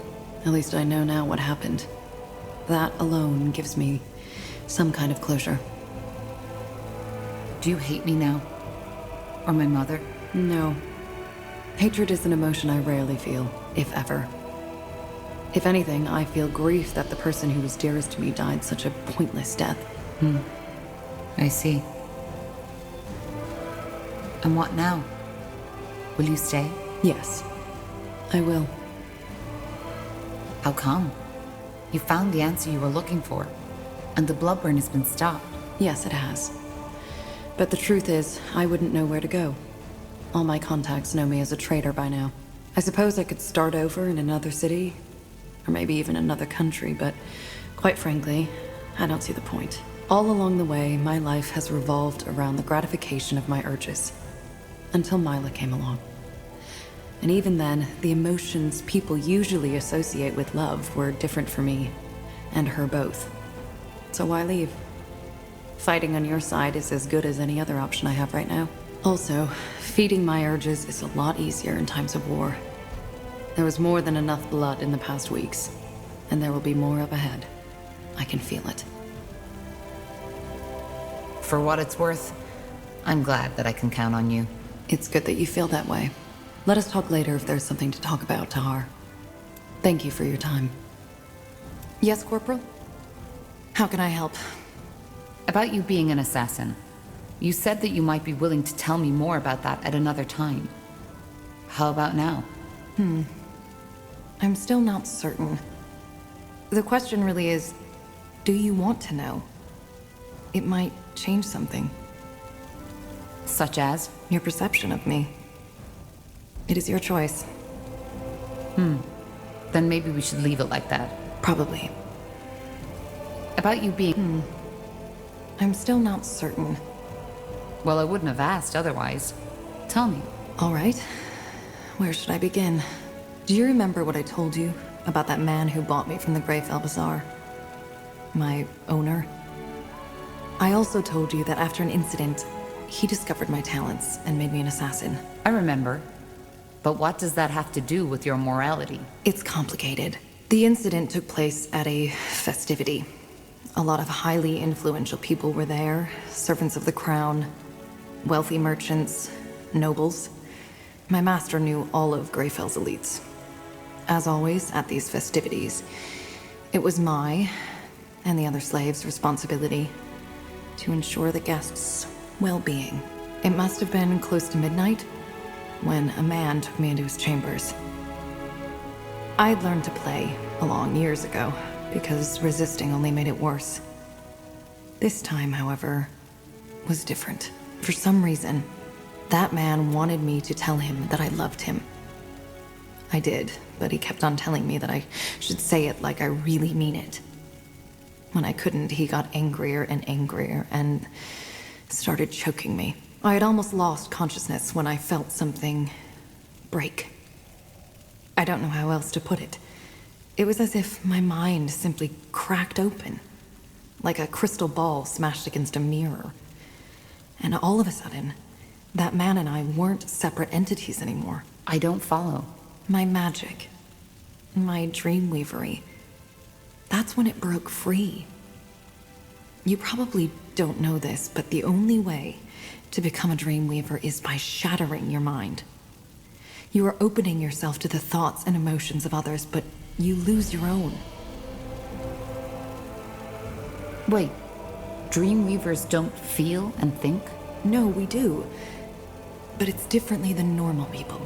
At least I know now what happened. That alone gives me some kind of closure. Do you hate me now? Or my mother? No. Hatred is an emotion I rarely feel, if ever. If anything, I feel grief that the person who was dearest to me died such a pointless death. I see. And what now? Will you stay? Yes, I will. How come? You found the answer you were looking for, and the blood burn has been stopped. Yes, it has. But the truth is, I wouldn't know where to go. All my contacts know me as a traitor by now. I suppose I could start over in another city, or maybe even another country, but quite frankly, I don't see the point. All along the way, my life has revolved around the gratification of my urges. Until Mila came along. And even then, the emotions people usually associate with love were different for me, and her both. So why leave? Fighting on your side is as good as any other option I have right now. Also, feeding my urges is a lot easier in times of war. There was more than enough blood in the past weeks, and there will be more up ahead. I can feel it. For what it's worth, I'm glad that I can count on you. It's good that you feel that way. Let us talk later if there's something to talk about, Tahar. Thank you for your time. Yes, Corporal? How can I help? About you being an assassin. You said that you might be willing to tell me more about that at another time. How about now? I'm still not certain. The question really is, do you want to know? It might change something. Such as? Your perception of me. It is your choice. Then maybe we should leave it like that. Probably. About you being... I'm still not certain. Well, I wouldn't have asked otherwise. Tell me. All right. Where should I begin? Do you remember what I told you about that man who bought me from the Greyfell Bazaar? My owner? I also told you that after an incident, he discovered my talents and made me an assassin. I remember. But what does that have to do with your morality? It's complicated. The incident took place at a festivity. A lot of highly influential people were there, servants of the crown, wealthy merchants, nobles. My master knew all of Greyfell's elites. As always, at these festivities, it was my and the other slaves' responsibility to ensure the guests' well-being. It must have been close to midnight when a man took me into his chambers. I'd learned to play along years ago, because resisting only made it worse. This time, however, was different. For some reason, that man wanted me to tell him that I loved him. I did, but he kept on telling me that I should say it like I really mean it. When I couldn't, he got angrier and angrier and started choking me. I had almost lost consciousness when I felt something break. I don't know how else to put it. It was as if my mind simply cracked open, like a crystal ball smashed against a mirror. And all of a sudden, that man and I weren't separate entities anymore. I don't follow. My magic, my dreamweavery, that's when it broke free. You probably don't know this, but the only way to become a dreamweaver is by shattering your mind. You are opening yourself to the thoughts and emotions of others, but you lose your own. Wait, Dreamweavers don't feel and think? No, we do. But it's differently than normal people.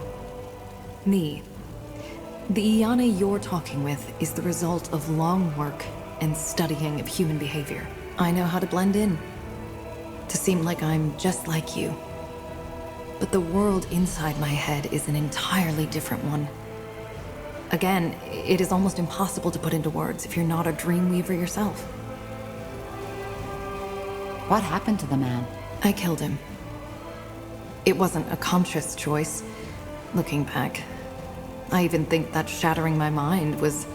Me. The Iana you're talking with is the result of long work and studying of human behavior. I know how to blend in, to seem like I'm just like you. But the world inside my head is an entirely different one. Again, it is almost impossible to put into words if you're not a Dreamweaver yourself. What happened to the man? I killed him. It wasn't a conscious choice, looking back. I even think that shattering my mind was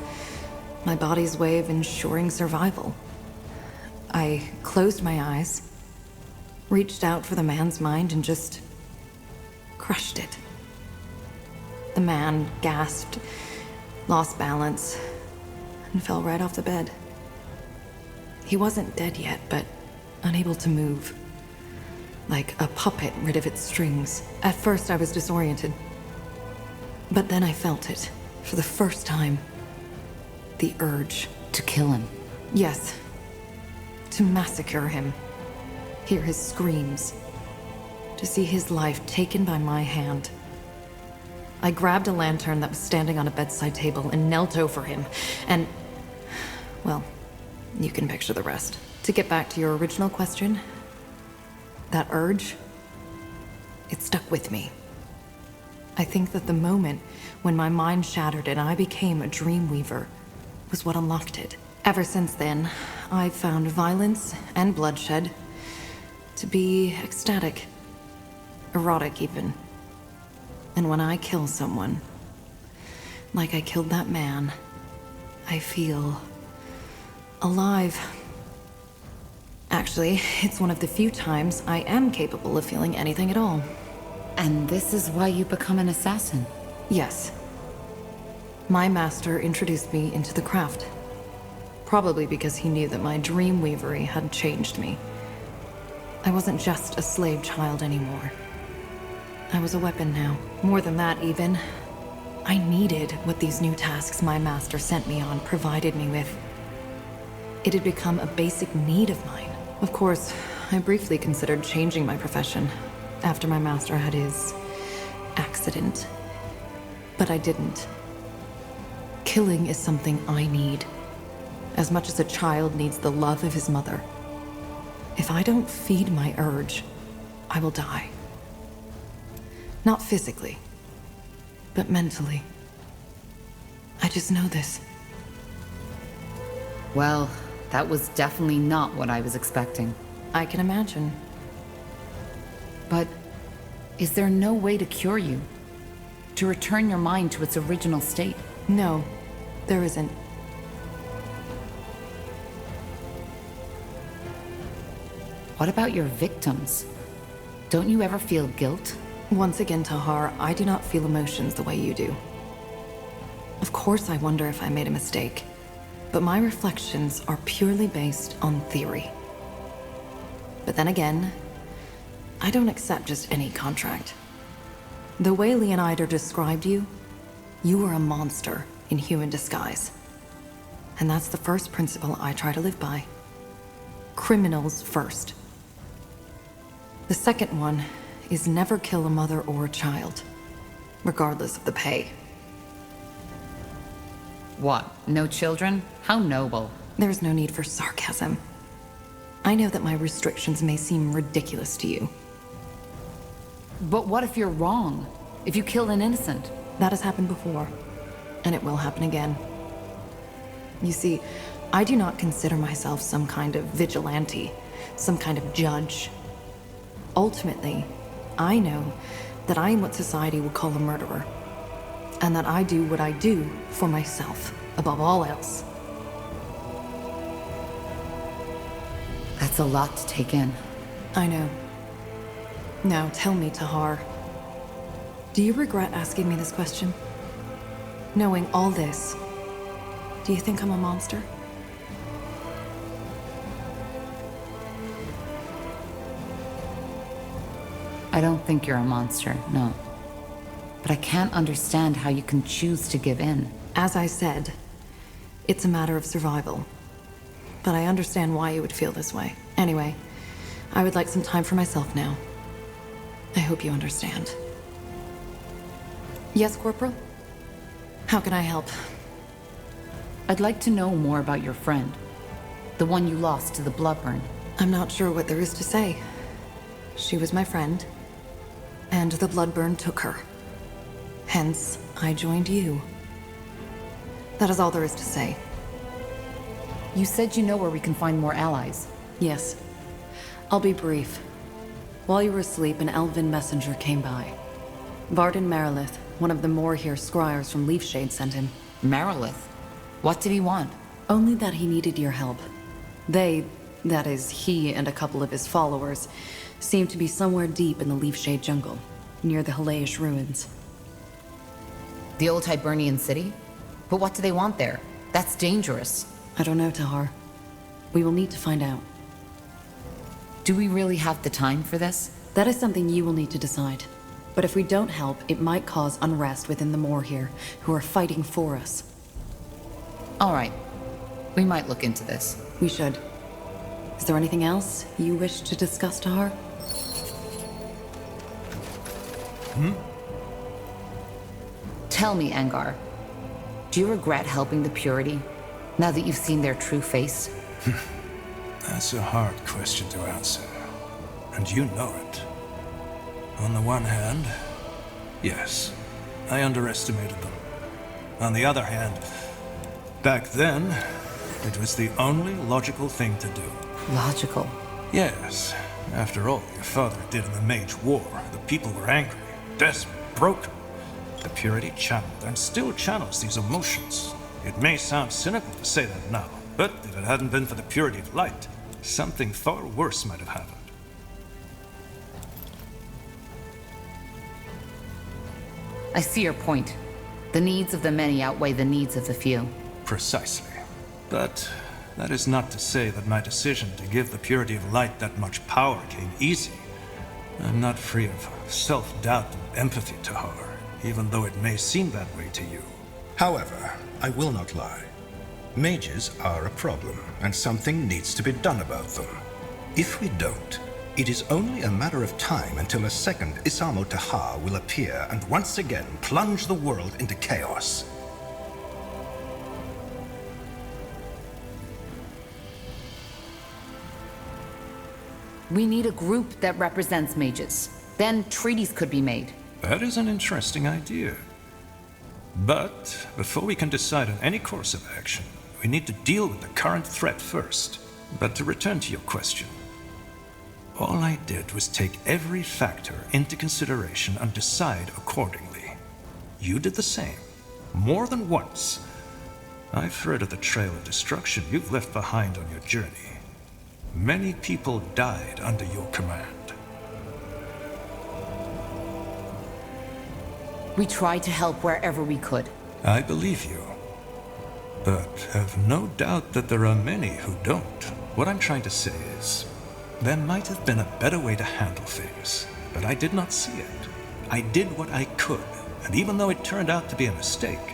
my body's way of ensuring survival. I closed my eyes, reached out for the man's mind, and just crushed it. The man gasped, lost balance, and fell right off the bed. He wasn't dead yet, but unable to move. Like a puppet rid of its strings. At first, I was disoriented. But then I felt it, for the first time. The urge. To kill him? Yes. To massacre him. Hear his screams. To see his life taken by my hand. I grabbed a lantern that was standing on a bedside table and knelt over him, and... well, you can picture the rest. To get back to your original question, that urge, it stuck with me. I think that the moment when my mind shattered and I became a Dreamweaver was what unlocked it. Ever since then, I've found violence and bloodshed to be ecstatic, erotic even. And when I kill someone, like I killed that man, I feel alive. Actually, it's one of the few times I am capable of feeling anything at all. And this is why you become an assassin? Yes. My master introduced me into the craft. Probably because he knew that my dreamweavery had changed me. I wasn't just a slave child anymore. I was a weapon now. More than that, even. I needed what these new tasks my master sent me on provided me with. It had become a basic need of mine. Of course, I briefly considered changing my profession after my master had his accident. But I didn't. Killing is something I need, as much as a child needs the love of his mother. If I don't feed my urge, I will die. Not physically, but mentally. I just know this. Well, that was definitely not what I was expecting. I can imagine. But is there no way to cure you? To return your mind to its original state? No, there isn't. What about your victims? Don't you ever feel guilt? Once again, Tahar, I do not feel emotions the way you do. Of course I wonder if I made a mistake, but my reflections are purely based on theory. But then again, I don't accept just any contract. The way Leonider described you, you were a monster in human disguise. And that's the first principle I try to live by. Criminals first. The second one is never kill a mother or a child, regardless of the pay. What, no children? How noble. There's no need for sarcasm. I know that my restrictions may seem ridiculous to you. But what if you're wrong? If you kill an innocent? That has happened before, and it will happen again. You see, I do not consider myself some kind of vigilante, some kind of judge. Ultimately, I know that I am what society would call a murderer, and that I do what I do for myself, above all else. That's a lot to take in. I know. Now tell me, Tahar, do you regret asking me this question? Knowing all this, do you think I'm a monster? I don't think you're a monster, no. But I can't understand how you can choose to give in. As I said, it's a matter of survival. But I understand why you would feel this way. Anyway, I would like some time for myself now. I hope you understand. Yes, Corporal? How can I help? I'd like to know more about your friend. The one you lost to the Bloodburn. I'm not sure what there is to say. She was my friend, and the Bloodburn took her. Hence, I joined you. That is all there is to say. You said you know where we can find more allies. Yes. I'll be brief. While you were asleep, an elven messenger came by. Varden Marilith, one of the Moorhere scryers from Leafshade, sent him. Marilith? What did he want? Only that he needed your help. They, that is, he and a couple of his followers, seemed to be somewhere deep in the Leafshade jungle, near the Halayish ruins. The old Hibernian city? But what do they want there? That's dangerous. I don't know, Tahar. We will need to find out. Do we really have the time for this? That is something you will need to decide. But if we don't help, it might cause unrest within the Moorhere, who are fighting for us. All right. We might look into this. We should. Is there anything else you wish to discuss, Tahar? Tell me, Angar. Do you regret helping the Purity, now that you've seen their true face? That's a hard question to answer. And you know it. On the one hand, yes, I underestimated them. On the other hand, back then, it was the only logical thing to do. Logical? Yes. After all your father did in the Mage War, the people were angry, desperate, broken. The Purity channeled and still channels these emotions. It may sound cynical to say that now, but if it hadn't been for the Purity of Light, something far worse might have happened. I see your point. The needs of the many outweigh the needs of the few. Precisely. But that is not to say that my decision to give the Purity of Light that much power came easy. I'm not free of self-doubt and empathy, Tahar, even though it may seem that way to you. However, I will not lie. Mages are a problem, and something needs to be done about them. If we don't, it is only a matter of time until a second Isamo Taha will appear and once again plunge the world into chaos. We need a group that represents mages. Then treaties could be made. That is an interesting idea. But before we can decide on any course of action, we need to deal with the current threat first. But to return to your question, all I did was take every factor into consideration and decide accordingly. You did the same, more than once. I've heard of the trail of destruction you've left behind on your journey. Many people died under your command. We tried to help wherever we could. I believe you. But have no doubt that there are many who don't. What I'm trying to say is, there might have been a better way to handle things, but I did not see it. I did what I could, and even though it turned out to be a mistake,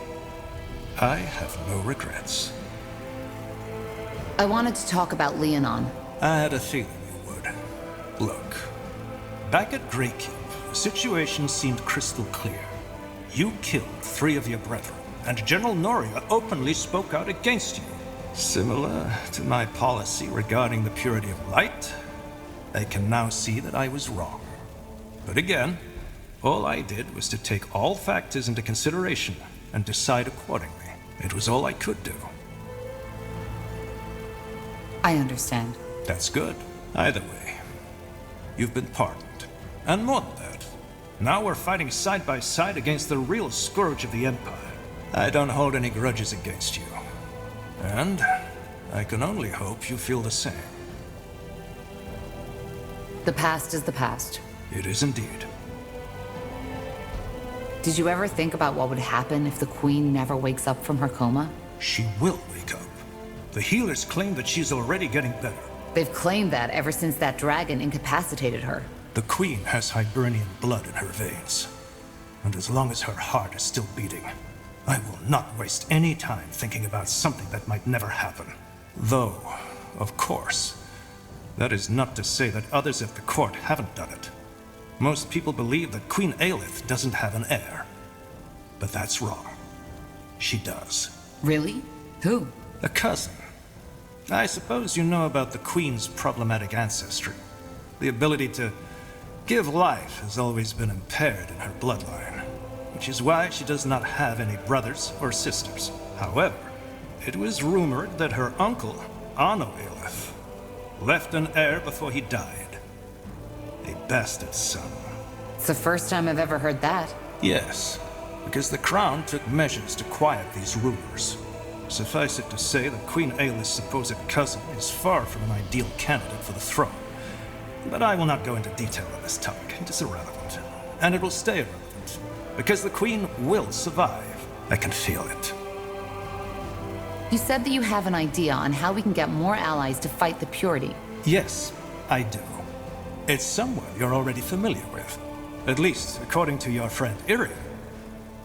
I have no regrets. I wanted to talk about Leonon. I had a feeling you would. Look, back at Greykeep, the situation seemed crystal clear. You killed 3 of your brethren, and General Noria openly spoke out against you. Similar to my policy regarding the purity of light, I can now see that I was wrong. But again, all I did was to take all factors into consideration and decide accordingly. It was all I could do. I understand. That's good. Either way, you've been pardoned. And more than that, now we're fighting side by side against the real scourge of the Empire. I don't hold any grudges against you. And I can only hope you feel the same. The past is the past. It is indeed. Did you ever think about what would happen if the Queen never wakes up from her coma? She will wake up. The healers claim that she's already getting better. They've claimed that ever since that dragon incapacitated her. The Queen has Hibernian blood in her veins. And as long as her heart is still beating, I will not waste any time thinking about something that might never happen. Though, of course, that is not to say that others at the court haven't done it. Most people believe that Queen Aelith doesn't have an heir. But that's wrong. She does. Really? Who? A cousin. I suppose you know about the Queen's problematic ancestry. The ability to give life has always been impaired in her bloodline, which is why she does not have any brothers or sisters. However, it was rumored that her uncle, Anno Aelith, left an heir before he died. A bastard son. It's the first time I've ever heard that. Yes, because the Crown took measures to quiet these rumors. Suffice it to say that Queen Aelith's supposed cousin is far from an ideal candidate for the throne. But I will not go into detail on this topic. It is irrelevant. And it will stay irrelevant. Because the Queen will survive. I can feel it. You said that you have an idea on how we can get more allies to fight the Purity. Yes, I do. It's someone you're already familiar with. At least, according to your friend Iria.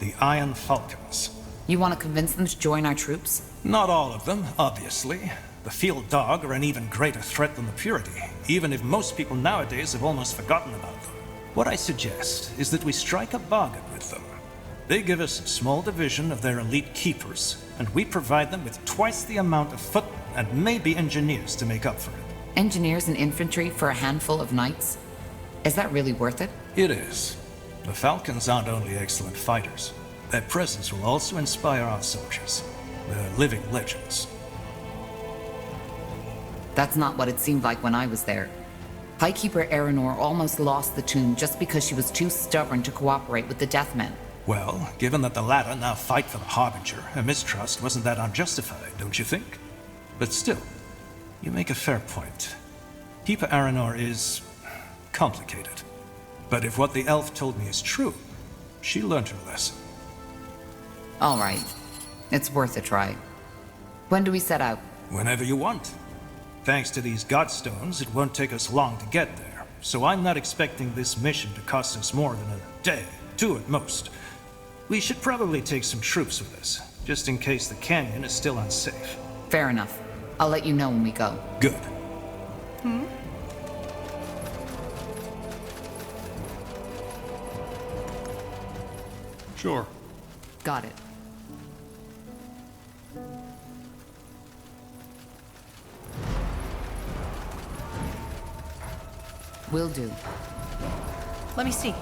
The Iron Falcons. You want to convince them to join our troops? Not all of them, obviously. The Field Dog are an even greater threat than the Purity, even if most people nowadays have almost forgotten about them. What I suggest is that we strike a bargain with them. They give us a small division of their elite keepers, and we provide them with twice the amount of footmen and maybe engineers to make up for it. Engineers and infantry for a handful of knights? Is that really worth it? It is. The Falcons aren't only excellent fighters. Their presence will also inspire our soldiers. They're living legends. That's not what it seemed like when I was there. Highkeeper Erenor almost lost the tomb just because she was too stubborn to cooperate with the Deathmen. Well, given that the latter now fight for the Harbinger, her mistrust wasn't that unjustified, don't you think? But still, you make a fair point. Keeper Erenor is complicated. But if what the elf told me is true, she learned her lesson. All right. It's worth a try. When do we set out? Whenever you want. Thanks to these Godstones, it won't take us long to get there. So I'm not expecting this mission to cost us more than a day, 2 at most. We should probably take some troops with us, just in case the canyon is still unsafe. Fair enough. I'll let you know when we go. Good. Sure. Got it. Will do. Let me see.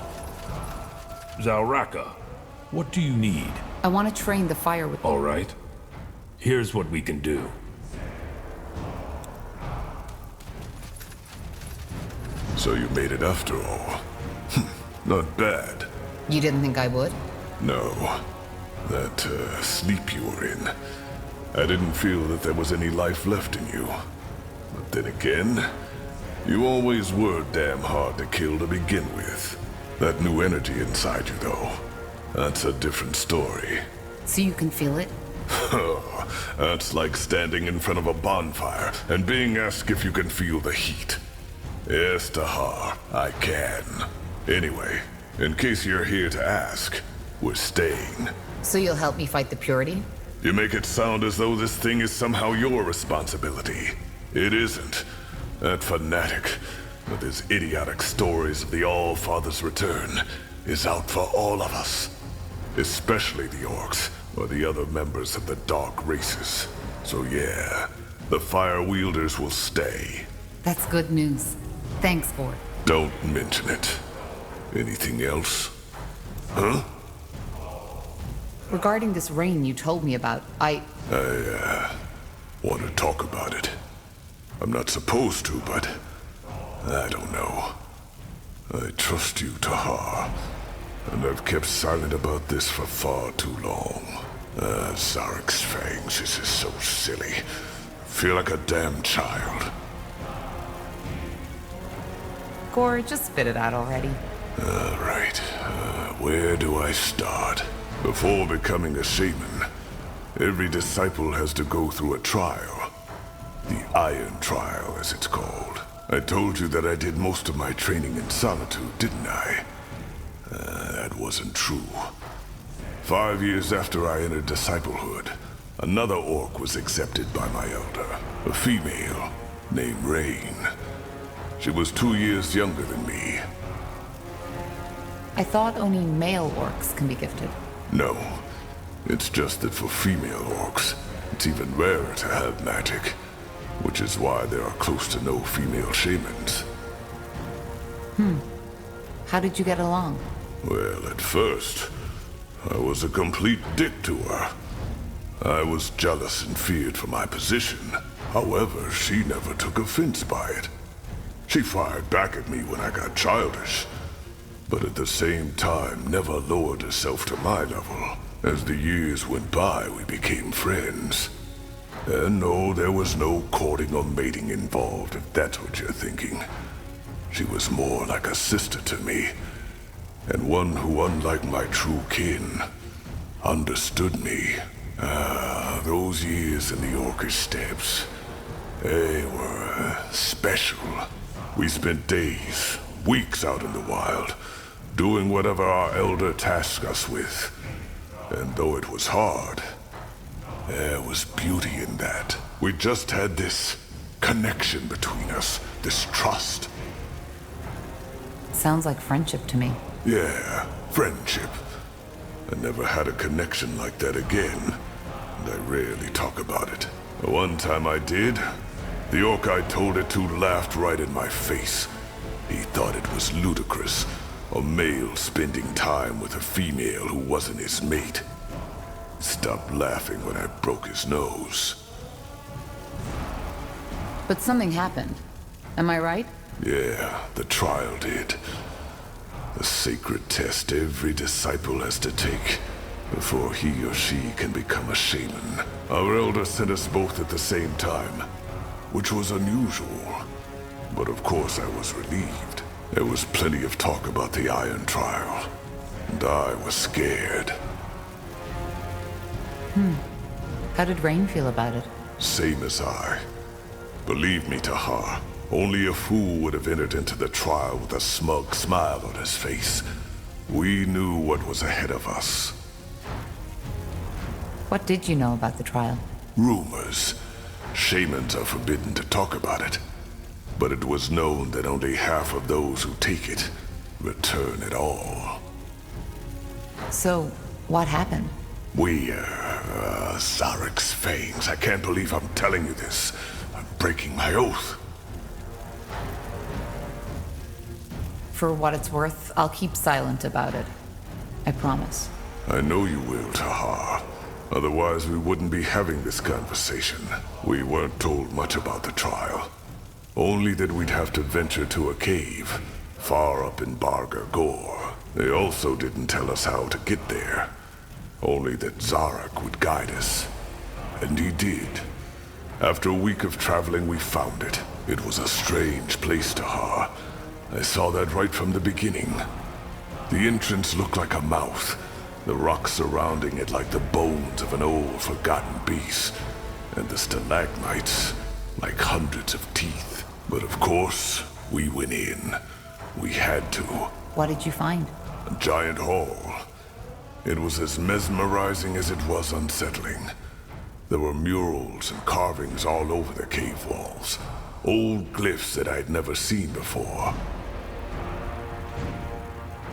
Zauraka, what do you need? I want to train the fire with... All right. Here's what we can do. So you made it after all. Not bad. You didn't think I would? No. That sleep you were in. I didn't feel that there was any life left in you. But then again, you always were damn hard to kill to begin with. That new energy inside you, though, that's a different story. So you can feel it? That's like standing in front of a bonfire and being asked if you can feel the heat. Yes, Tahar, I can. Anyway, in case you're here to ask, we're staying. So you'll help me fight the Purity? You make it sound as though this thing is somehow your responsibility. It isn't. That fanatic, with his idiotic stories of the All-Father's return, is out for all of us. Especially the orcs, or the other members of the dark races. So yeah, the Fire Wielders will stay. That's good news. Thanks, Ford. Don't mention it. Anything else? Huh? Regarding this rain you told me about, I want to talk about it. I'm not supposed to, but I don't know. I trust you, Tahar. And I've kept silent about this for far too long. Zarek's fangs, this is so silly. I feel like a damn child. Gore, just spit it out already. Alright, where do I start? Before becoming a shaman, every disciple has to go through a trial. The Iron Trial, as it's called. I told you that I did most of my training in solitude, didn't I? That wasn't true. 5 years after I entered disciplehood, another orc was accepted by my elder. A female named Rain. She was 2 years younger than me. I thought only male orcs can be gifted. No. It's just that for female orcs, it's even rarer to have magic. Which is why there are close to no female shamans. How did you get along? Well, at first, I was a complete dick to her. I was jealous and feared for my position. However, she never took offense by it. She fired back at me when I got childish, but at the same time never lowered herself to my level. As the years went by, we became friends. And no, there was no courting or mating involved, if that's what you're thinking. She was more like a sister to me, and one who, unlike my true kin, understood me. Those years in the Orcish steppes, they were special. We spent days, weeks out in the wild, doing whatever our elder tasked us with. And though it was hard, there was beauty in that. We just had this connection between us, this trust. Sounds like friendship to me. Yeah, friendship. I never had a connection like that again, and I rarely talk about it. The one time I did, the orc I told it to laughed right in my face. He thought it was ludicrous, a male spending time with a female who wasn't his mate. Stopped laughing when I broke his nose. But something happened. Am I right? Yeah, the trial did. The sacred test every disciple has to take before he or she can become a shaman. Our elder sent us both at the same time, which was unusual. But of course I was relieved. There was plenty of talk about the Iron Trial, and I was scared. How did Rain feel about it? Same as I. Believe me, Tahar, only a fool would have entered into the trial with a smug smile on his face. We knew what was ahead of us. What did you know about the trial? Rumors. Shamans are forbidden to talk about it. But it was known that only half of those who take it return at all. So, what happened? Zarek's fangs. I can't believe I'm telling you this. I'm breaking my oath. For what it's worth, I'll keep silent about it. I promise. I know you will, Tahar. Otherwise, we wouldn't be having this conversation. We weren't told much about the trial. Only that we'd have to venture to a cave, far up in Barga Gore. They also didn't tell us how to get there. Only that Zarek would guide us. And he did. After a week of traveling, we found it. It was a strange place, Tahar. I saw that right from the beginning. The entrance looked like a mouth, the rocks surrounding it like the bones of an old, forgotten beast, and the stalagmites like hundreds of teeth. But of course, we went in. We had to. What did you find? A giant hall. It was as mesmerizing as it was unsettling. There were murals and carvings all over the cave walls. Old glyphs that I'd never seen before.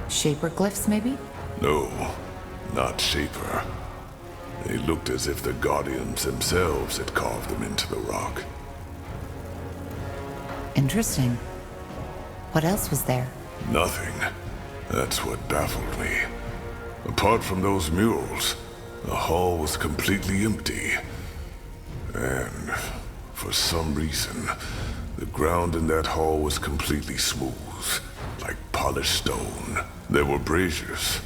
Shaper glyphs, maybe? No, not Shaper. They looked as if the Guardians themselves had carved them into the rock. Interesting. What else was there? Nothing. That's what baffled me. Apart from those murals, the hall was completely empty. And for some reason, the ground in that hall was completely smooth, like polished stone. There were braziers,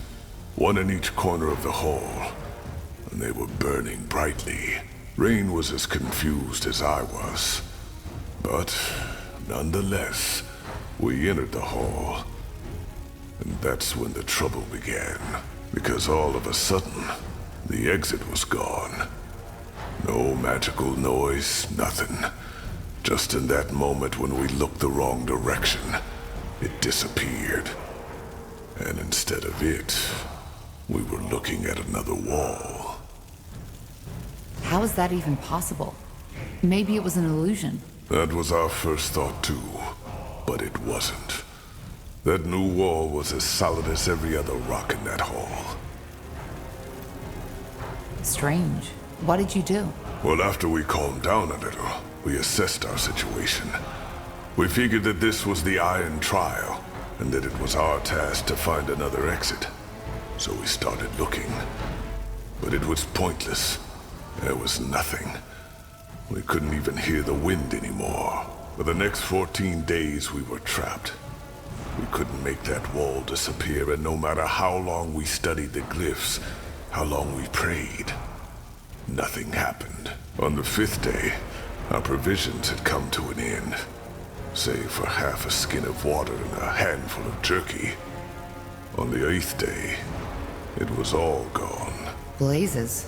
one in each corner of the hall, and they were burning brightly. Rain was as confused as I was. But, nonetheless, we entered the hall. And that's when the trouble began. Because all of a sudden, the exit was gone. No magical noise, nothing. Just in that moment when we looked the wrong direction, it disappeared. And instead of it, we were looking at another wall. How is that even possible? Maybe it was an illusion. That was our first thought too, but it wasn't. That new wall was as solid as every other rock in that hall. Strange. What did you do? Well, after we calmed down a little, we assessed our situation. We figured that this was the Iron Trial, and that it was our task to find another exit. So we started looking. But it was pointless. There was nothing. We couldn't even hear the wind anymore. For the next 14 days, we were trapped. We couldn't make that wall disappear, and no matter how long we studied the glyphs, how long we prayed, nothing happened. On the 5th day, our provisions had come to an end, save for half a skin of water and a handful of jerky. On the 8th day, it was all gone. Blazes.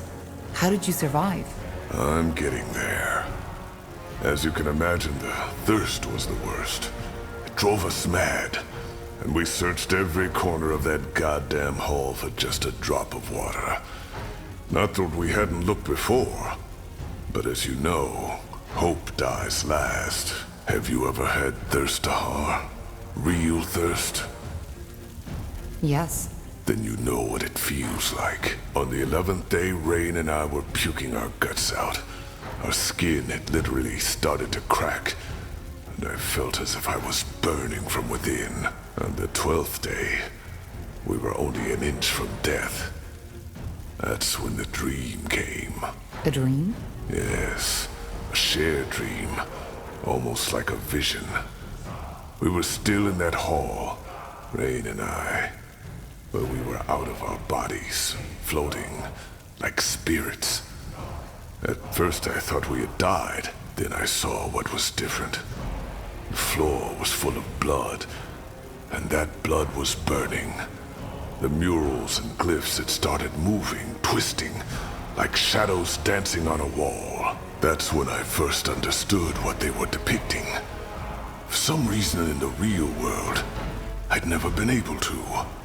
How did you survive? I'm getting there. As you can imagine, the thirst was the worst. It drove us mad, and we searched every corner of that goddamn hall for just a drop of water. Not that we hadn't looked before, but as you know, hope dies last. Have you ever had thirst, Tahar? Real thirst? Yes. Then you know what it feels like. On the 11th day, Rain and I were puking our guts out. Our skin had literally started to crack, and I felt as if I was burning from within. On the 12th day, we were only an inch from death. That's when the dream came. A dream? Yes, a shared dream, almost like a vision. We were still in that hall, Rain and I, but we were out of our bodies, floating like spirits. At first I thought we had died, then I saw what was different. The floor was full of blood, and that blood was burning. The murals and glyphs had started moving, twisting, like shadows dancing on a wall. That's when I first understood what they were depicting. For some reason in the real world, I'd never been able to.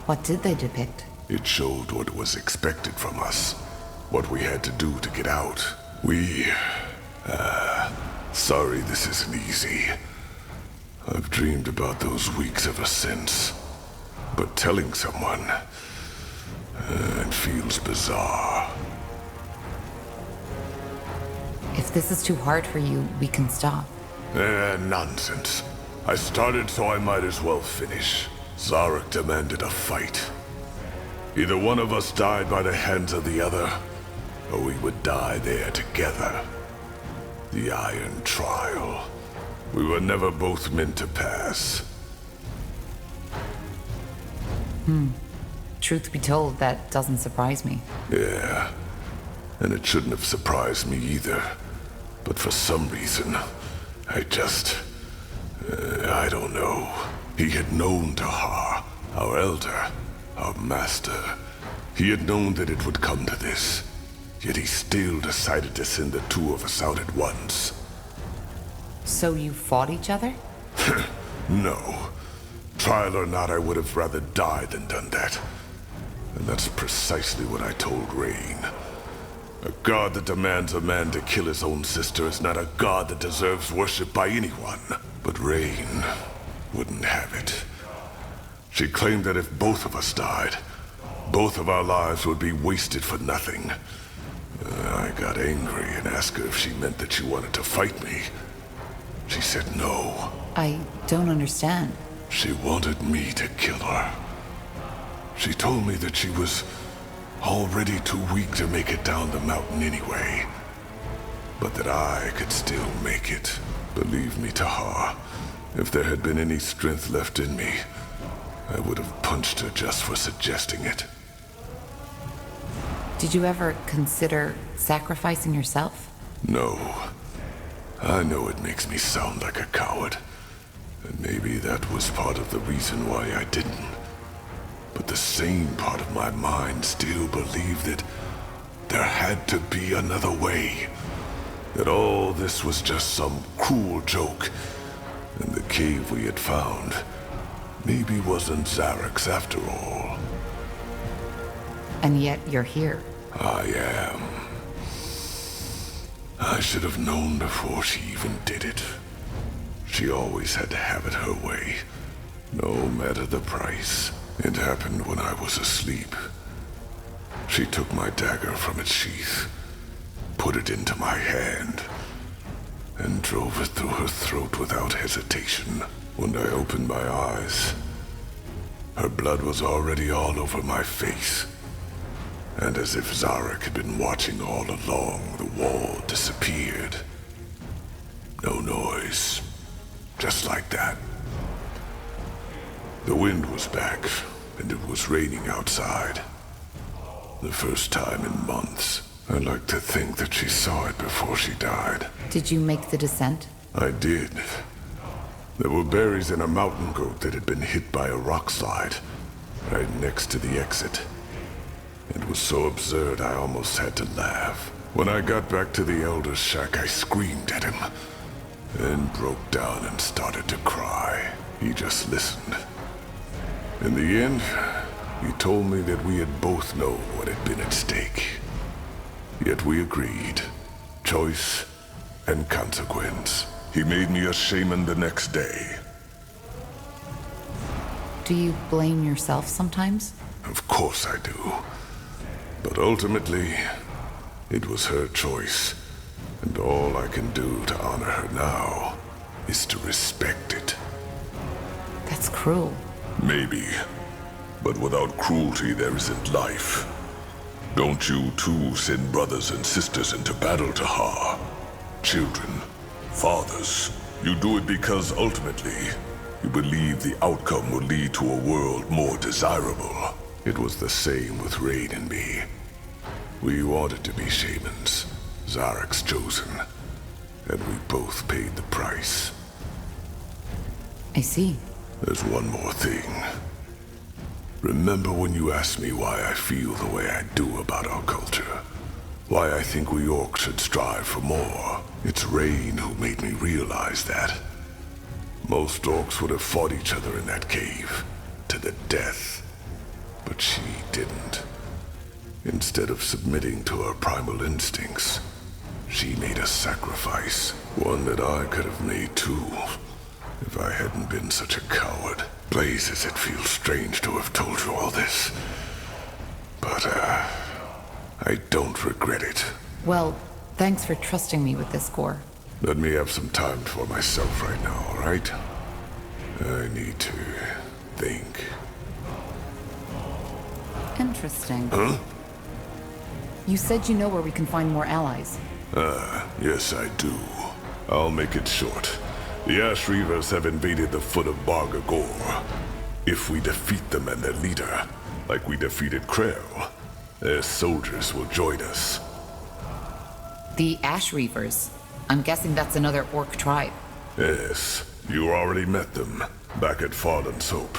What did they depict? It showed what was expected from us, what we had to do to get out. Sorry this isn't easy. I've dreamed about those weeks ever since. But telling someone, it feels bizarre. If this is too hard for you, we can stop. Nonsense. I started, so I might as well finish. Zarek demanded a fight. Either one of us died by the hands of the other, or we would die there together. The Iron Trial. We were never both meant to pass. Truth be told, that doesn't surprise me. Yeah, and it shouldn't have surprised me either. But for some reason, I don't know. He had known Tahar, our elder, our master. He had known that it would come to this. Yet he still decided to send the two of us out at once. So you fought each other? No. Trial or not, I would have rather died than done that. And that's precisely what I told Rain. A god that demands a man to kill his own sister is not a god that deserves worship by anyone. But Rain wouldn't have it. She claimed that if both of us died, both of our lives would be wasted for nothing. I got angry and asked her if she meant that she wanted to fight me. She said no. I don't understand. She wanted me to kill her. She told me that she was already too weak to make it down the mountain anyway, but that I could still make it. Believe me, Tahar, if there had been any strength left in me, I would have punched her just for suggesting it. Did you ever consider sacrificing yourself? No. I know it makes me sound like a coward. And maybe that was part of the reason why I didn't. But the sane part of my mind still believed that there had to be another way. That all this was just some cruel joke. And the cave we had found maybe wasn't Zarek's after all. And yet you're here. I am. I should have known before she even did it. She always had to have it her way, no matter the price. It happened when I was asleep. She took my dagger from its sheath, put it into my hand, and drove it through her throat without hesitation. When I opened my eyes, her blood was already all over my face. And as if Zarek had been watching all along, the wall disappeared. No noise. Just like that. The wind was back, and it was raining outside. The first time in months. I like to think that she saw it before she died. Did you make the descent? I did. There were berries in a mountain goat that had been hit by a rock slide, right next to the exit. It was so absurd I almost had to laugh. When I got back to the Elder's shack, I screamed at him, then broke down and started to cry. He just listened. In the end, he told me that we had both known what had been at stake. Yet we agreed. Choice and consequence. He made me a shaman the next day. Do you blame yourself sometimes? Of course I do. But ultimately, it was her choice. And all I can do to honor her now is to respect it. That's cruel. Maybe. But without cruelty, there isn't life. Don't you too send brothers and sisters into battle, Tahar? Children, fathers. You do it because ultimately, you believe the outcome will lead to a world more desirable. It was the same with Rain and me. We wanted to be shamans, Zarek's chosen, and we both paid the price. I see. There's one more thing. Remember when you asked me why I feel the way I do about our culture? Why I think we orcs should strive for more? It's Rain who made me realize that. Most orcs would have fought each other in that cave, to the death. But she didn't. Instead of submitting to her primal instincts, she made a sacrifice. One that I could have made too, if I hadn't been such a coward. Blazes, it feels strange to have told you all this. But, I don't regret it. Well, thanks for trusting me with this, Gore. Let me have some time for myself right now, all right? I need to think. Interesting. Huh? You said you know where we can find more allies. Yes I do. I'll make it short. The Ash Reavers have invaded the foot of Barga Gore. If we defeat them and their leader, like we defeated Krell, their soldiers will join us. The Ash Reavers. I'm guessing that's another orc tribe. Yes, you already met them, back at Farland's Hope.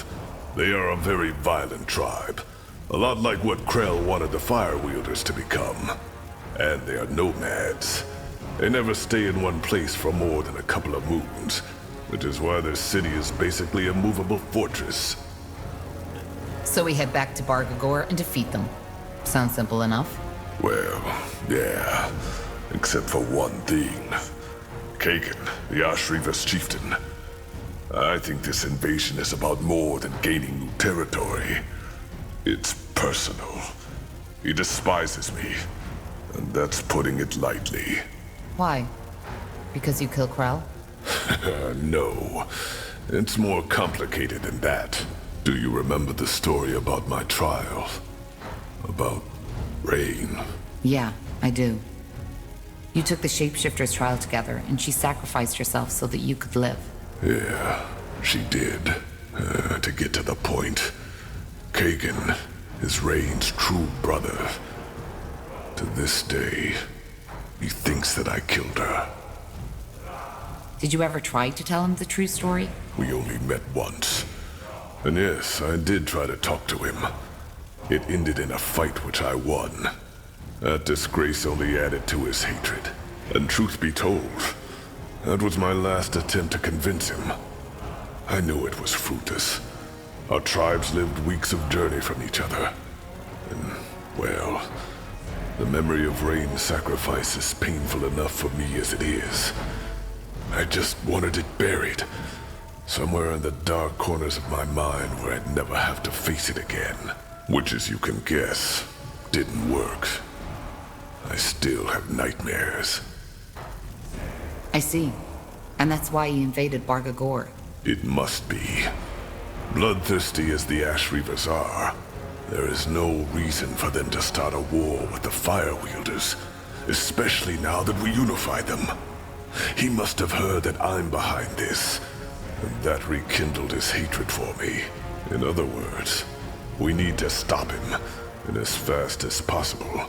They are a very violent tribe. A lot like what Krell wanted the Fire Wielders to become. And they are nomads. They never stay in one place for more than a couple of moons, which is why their city is basically a movable fortress. So we head back to Bargagor and defeat them. Sounds simple enough. Well, yeah. Except for one thing. Kagan, the Ash Reavers chieftain. I think this invasion is about more than gaining new territory. It's personal. He despises me, and that's putting it lightly. Why? Because you kill Krell? No. It's more complicated than that. Do you remember the story about my trial? About Rain? Yeah, I do. You took the Shapeshifter's trial together, and she sacrificed herself so that you could live. Yeah, she did. To get to the point, Kagan is Rain's true brother. To this day, he thinks that I killed her. Did you ever try to tell him the true story? We only met once. And yes, I did try to talk to him. It ended in a fight which I won. That disgrace only added to his hatred. And truth be told, that was my last attempt to convince him. I knew it was fruitless. Our tribes lived weeks of journey from each other. And, well, the memory of Rain's sacrifice is painful enough for me as it is. I just wanted it buried. Somewhere in the dark corners of my mind where I'd never have to face it again. Which, as you can guess, didn't work. I still have nightmares. I see. And that's why he invaded Barga Gor. It must be. Bloodthirsty as the Ash Reavers are, there is no reason for them to start a war with the Fire Wielders, especially now that we unified them. He must have heard that I'm behind this, and that rekindled his hatred for me. In other words, we need to stop him, and as fast as possible.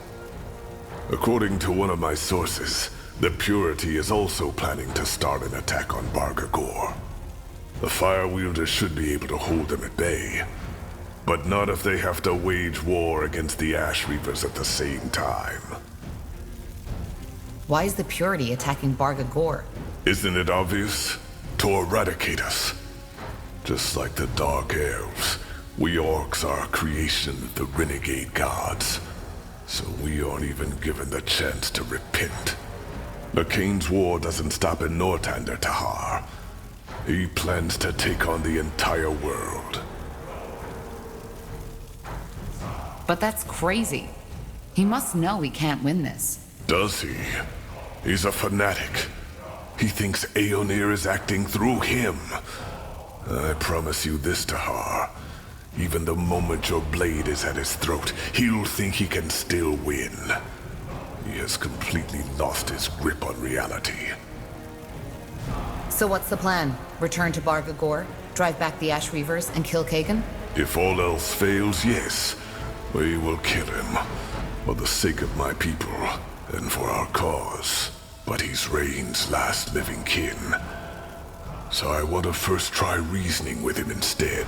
According to one of my sources, the Purity is also planning to start an attack on Barga Gor. The Fire Wielders should be able to hold them at bay, but not if they have to wage war against the Ash Reavers at the same time. Why is the Purity attacking Barga Gor? Isn't it obvious? To eradicate us. Just like the Dark Elves, we Orcs are a creation of the renegade gods, so we aren't even given the chance to repent. McCain's war doesn't stop in Northander, Tahar. He plans to take on the entire world. But that's crazy. He must know he can't win this. Does he? He's a fanatic. He thinks Aeonir is acting through him. I promise you this, Tahar. Even the moment your blade is at his throat, he'll think he can still win. He has completely lost his grip on reality. So what's the plan? Return to Barga Gor, drive back the Ash Reavers, and kill Kagan? If all else fails, yes. We will kill him. For the sake of my people, and for our cause. But he's Rain's last living kin. So I want to first try reasoning with him instead.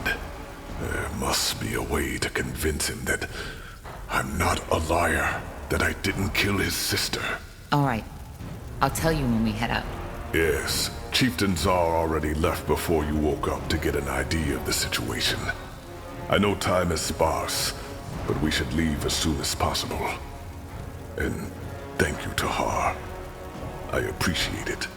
There must be a way to convince him that I'm not a liar, that I didn't kill his sister. All right. I'll tell you when we head out. Yes, Chieftain Czar already left before you woke up to get an idea of the situation. I know time is sparse, but we should leave as soon as possible. And thank you, Tahar. I appreciate it.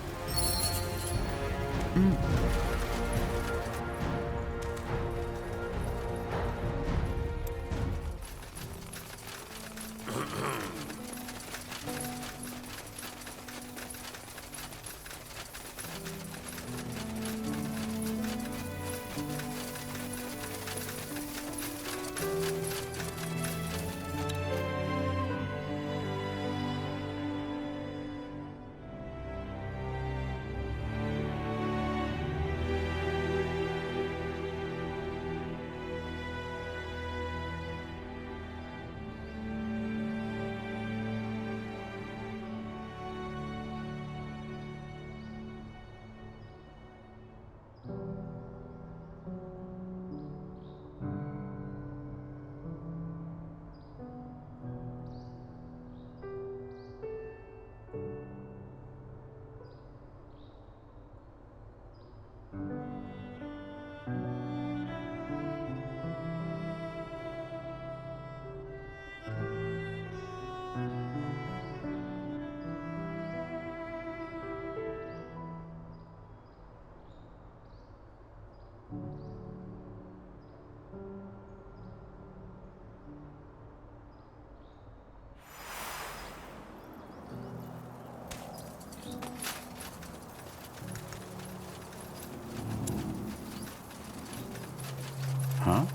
Huh?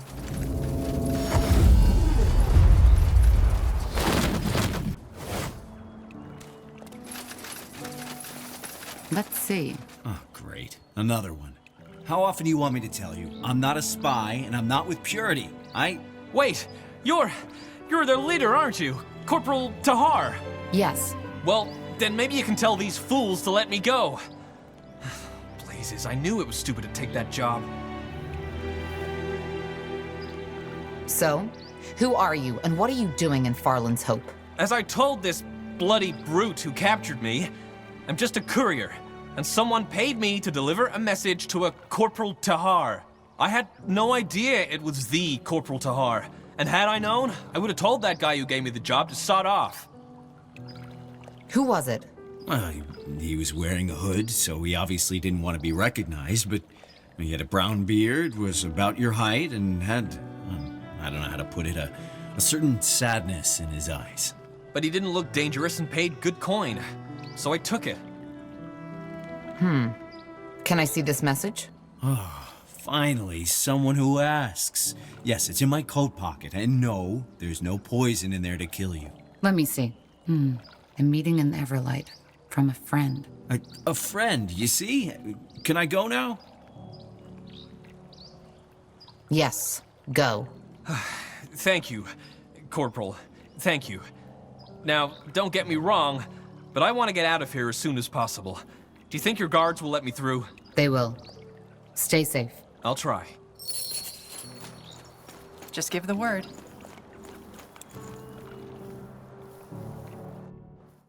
Let's see. Oh, great. Another one. How often do you want me to tell you? I'm not a spy, and I'm not with Purity. Wait, you're their leader, aren't you? Corporal Tahar. Yes. Well, then maybe you can tell these fools to let me go. Blazes, I knew it was stupid to take that job. So, who are you, and what are you doing in Farland's Hope? As I told this bloody brute who captured me, I'm just a courier, and someone paid me to deliver a message to a Corporal Tahar. I had no idea it was the Corporal Tahar, and had I known, I would have told that guy who gave me the job to sod off. Who was it? Well, he was wearing a hood, so he obviously didn't want to be recognized, but he had a brown beard, was about your height, and had, I don't know how to put it, a certain sadness in his eyes. But he didn't look dangerous and paid good coin, so I took it. Can I see this message? Oh, finally, someone who asks. Yes, it's in my coat pocket, and no, there's no poison in there to kill you. Let me see. A meeting in Everlight. From a friend. A friend, you see? Can I go now? Yes, go. Thank you, Corporal. Thank you. Now, don't get me wrong, but I want to get out of here as soon as possible. Do you think your guards will let me through? They will. Stay safe. I'll try. Just give the word.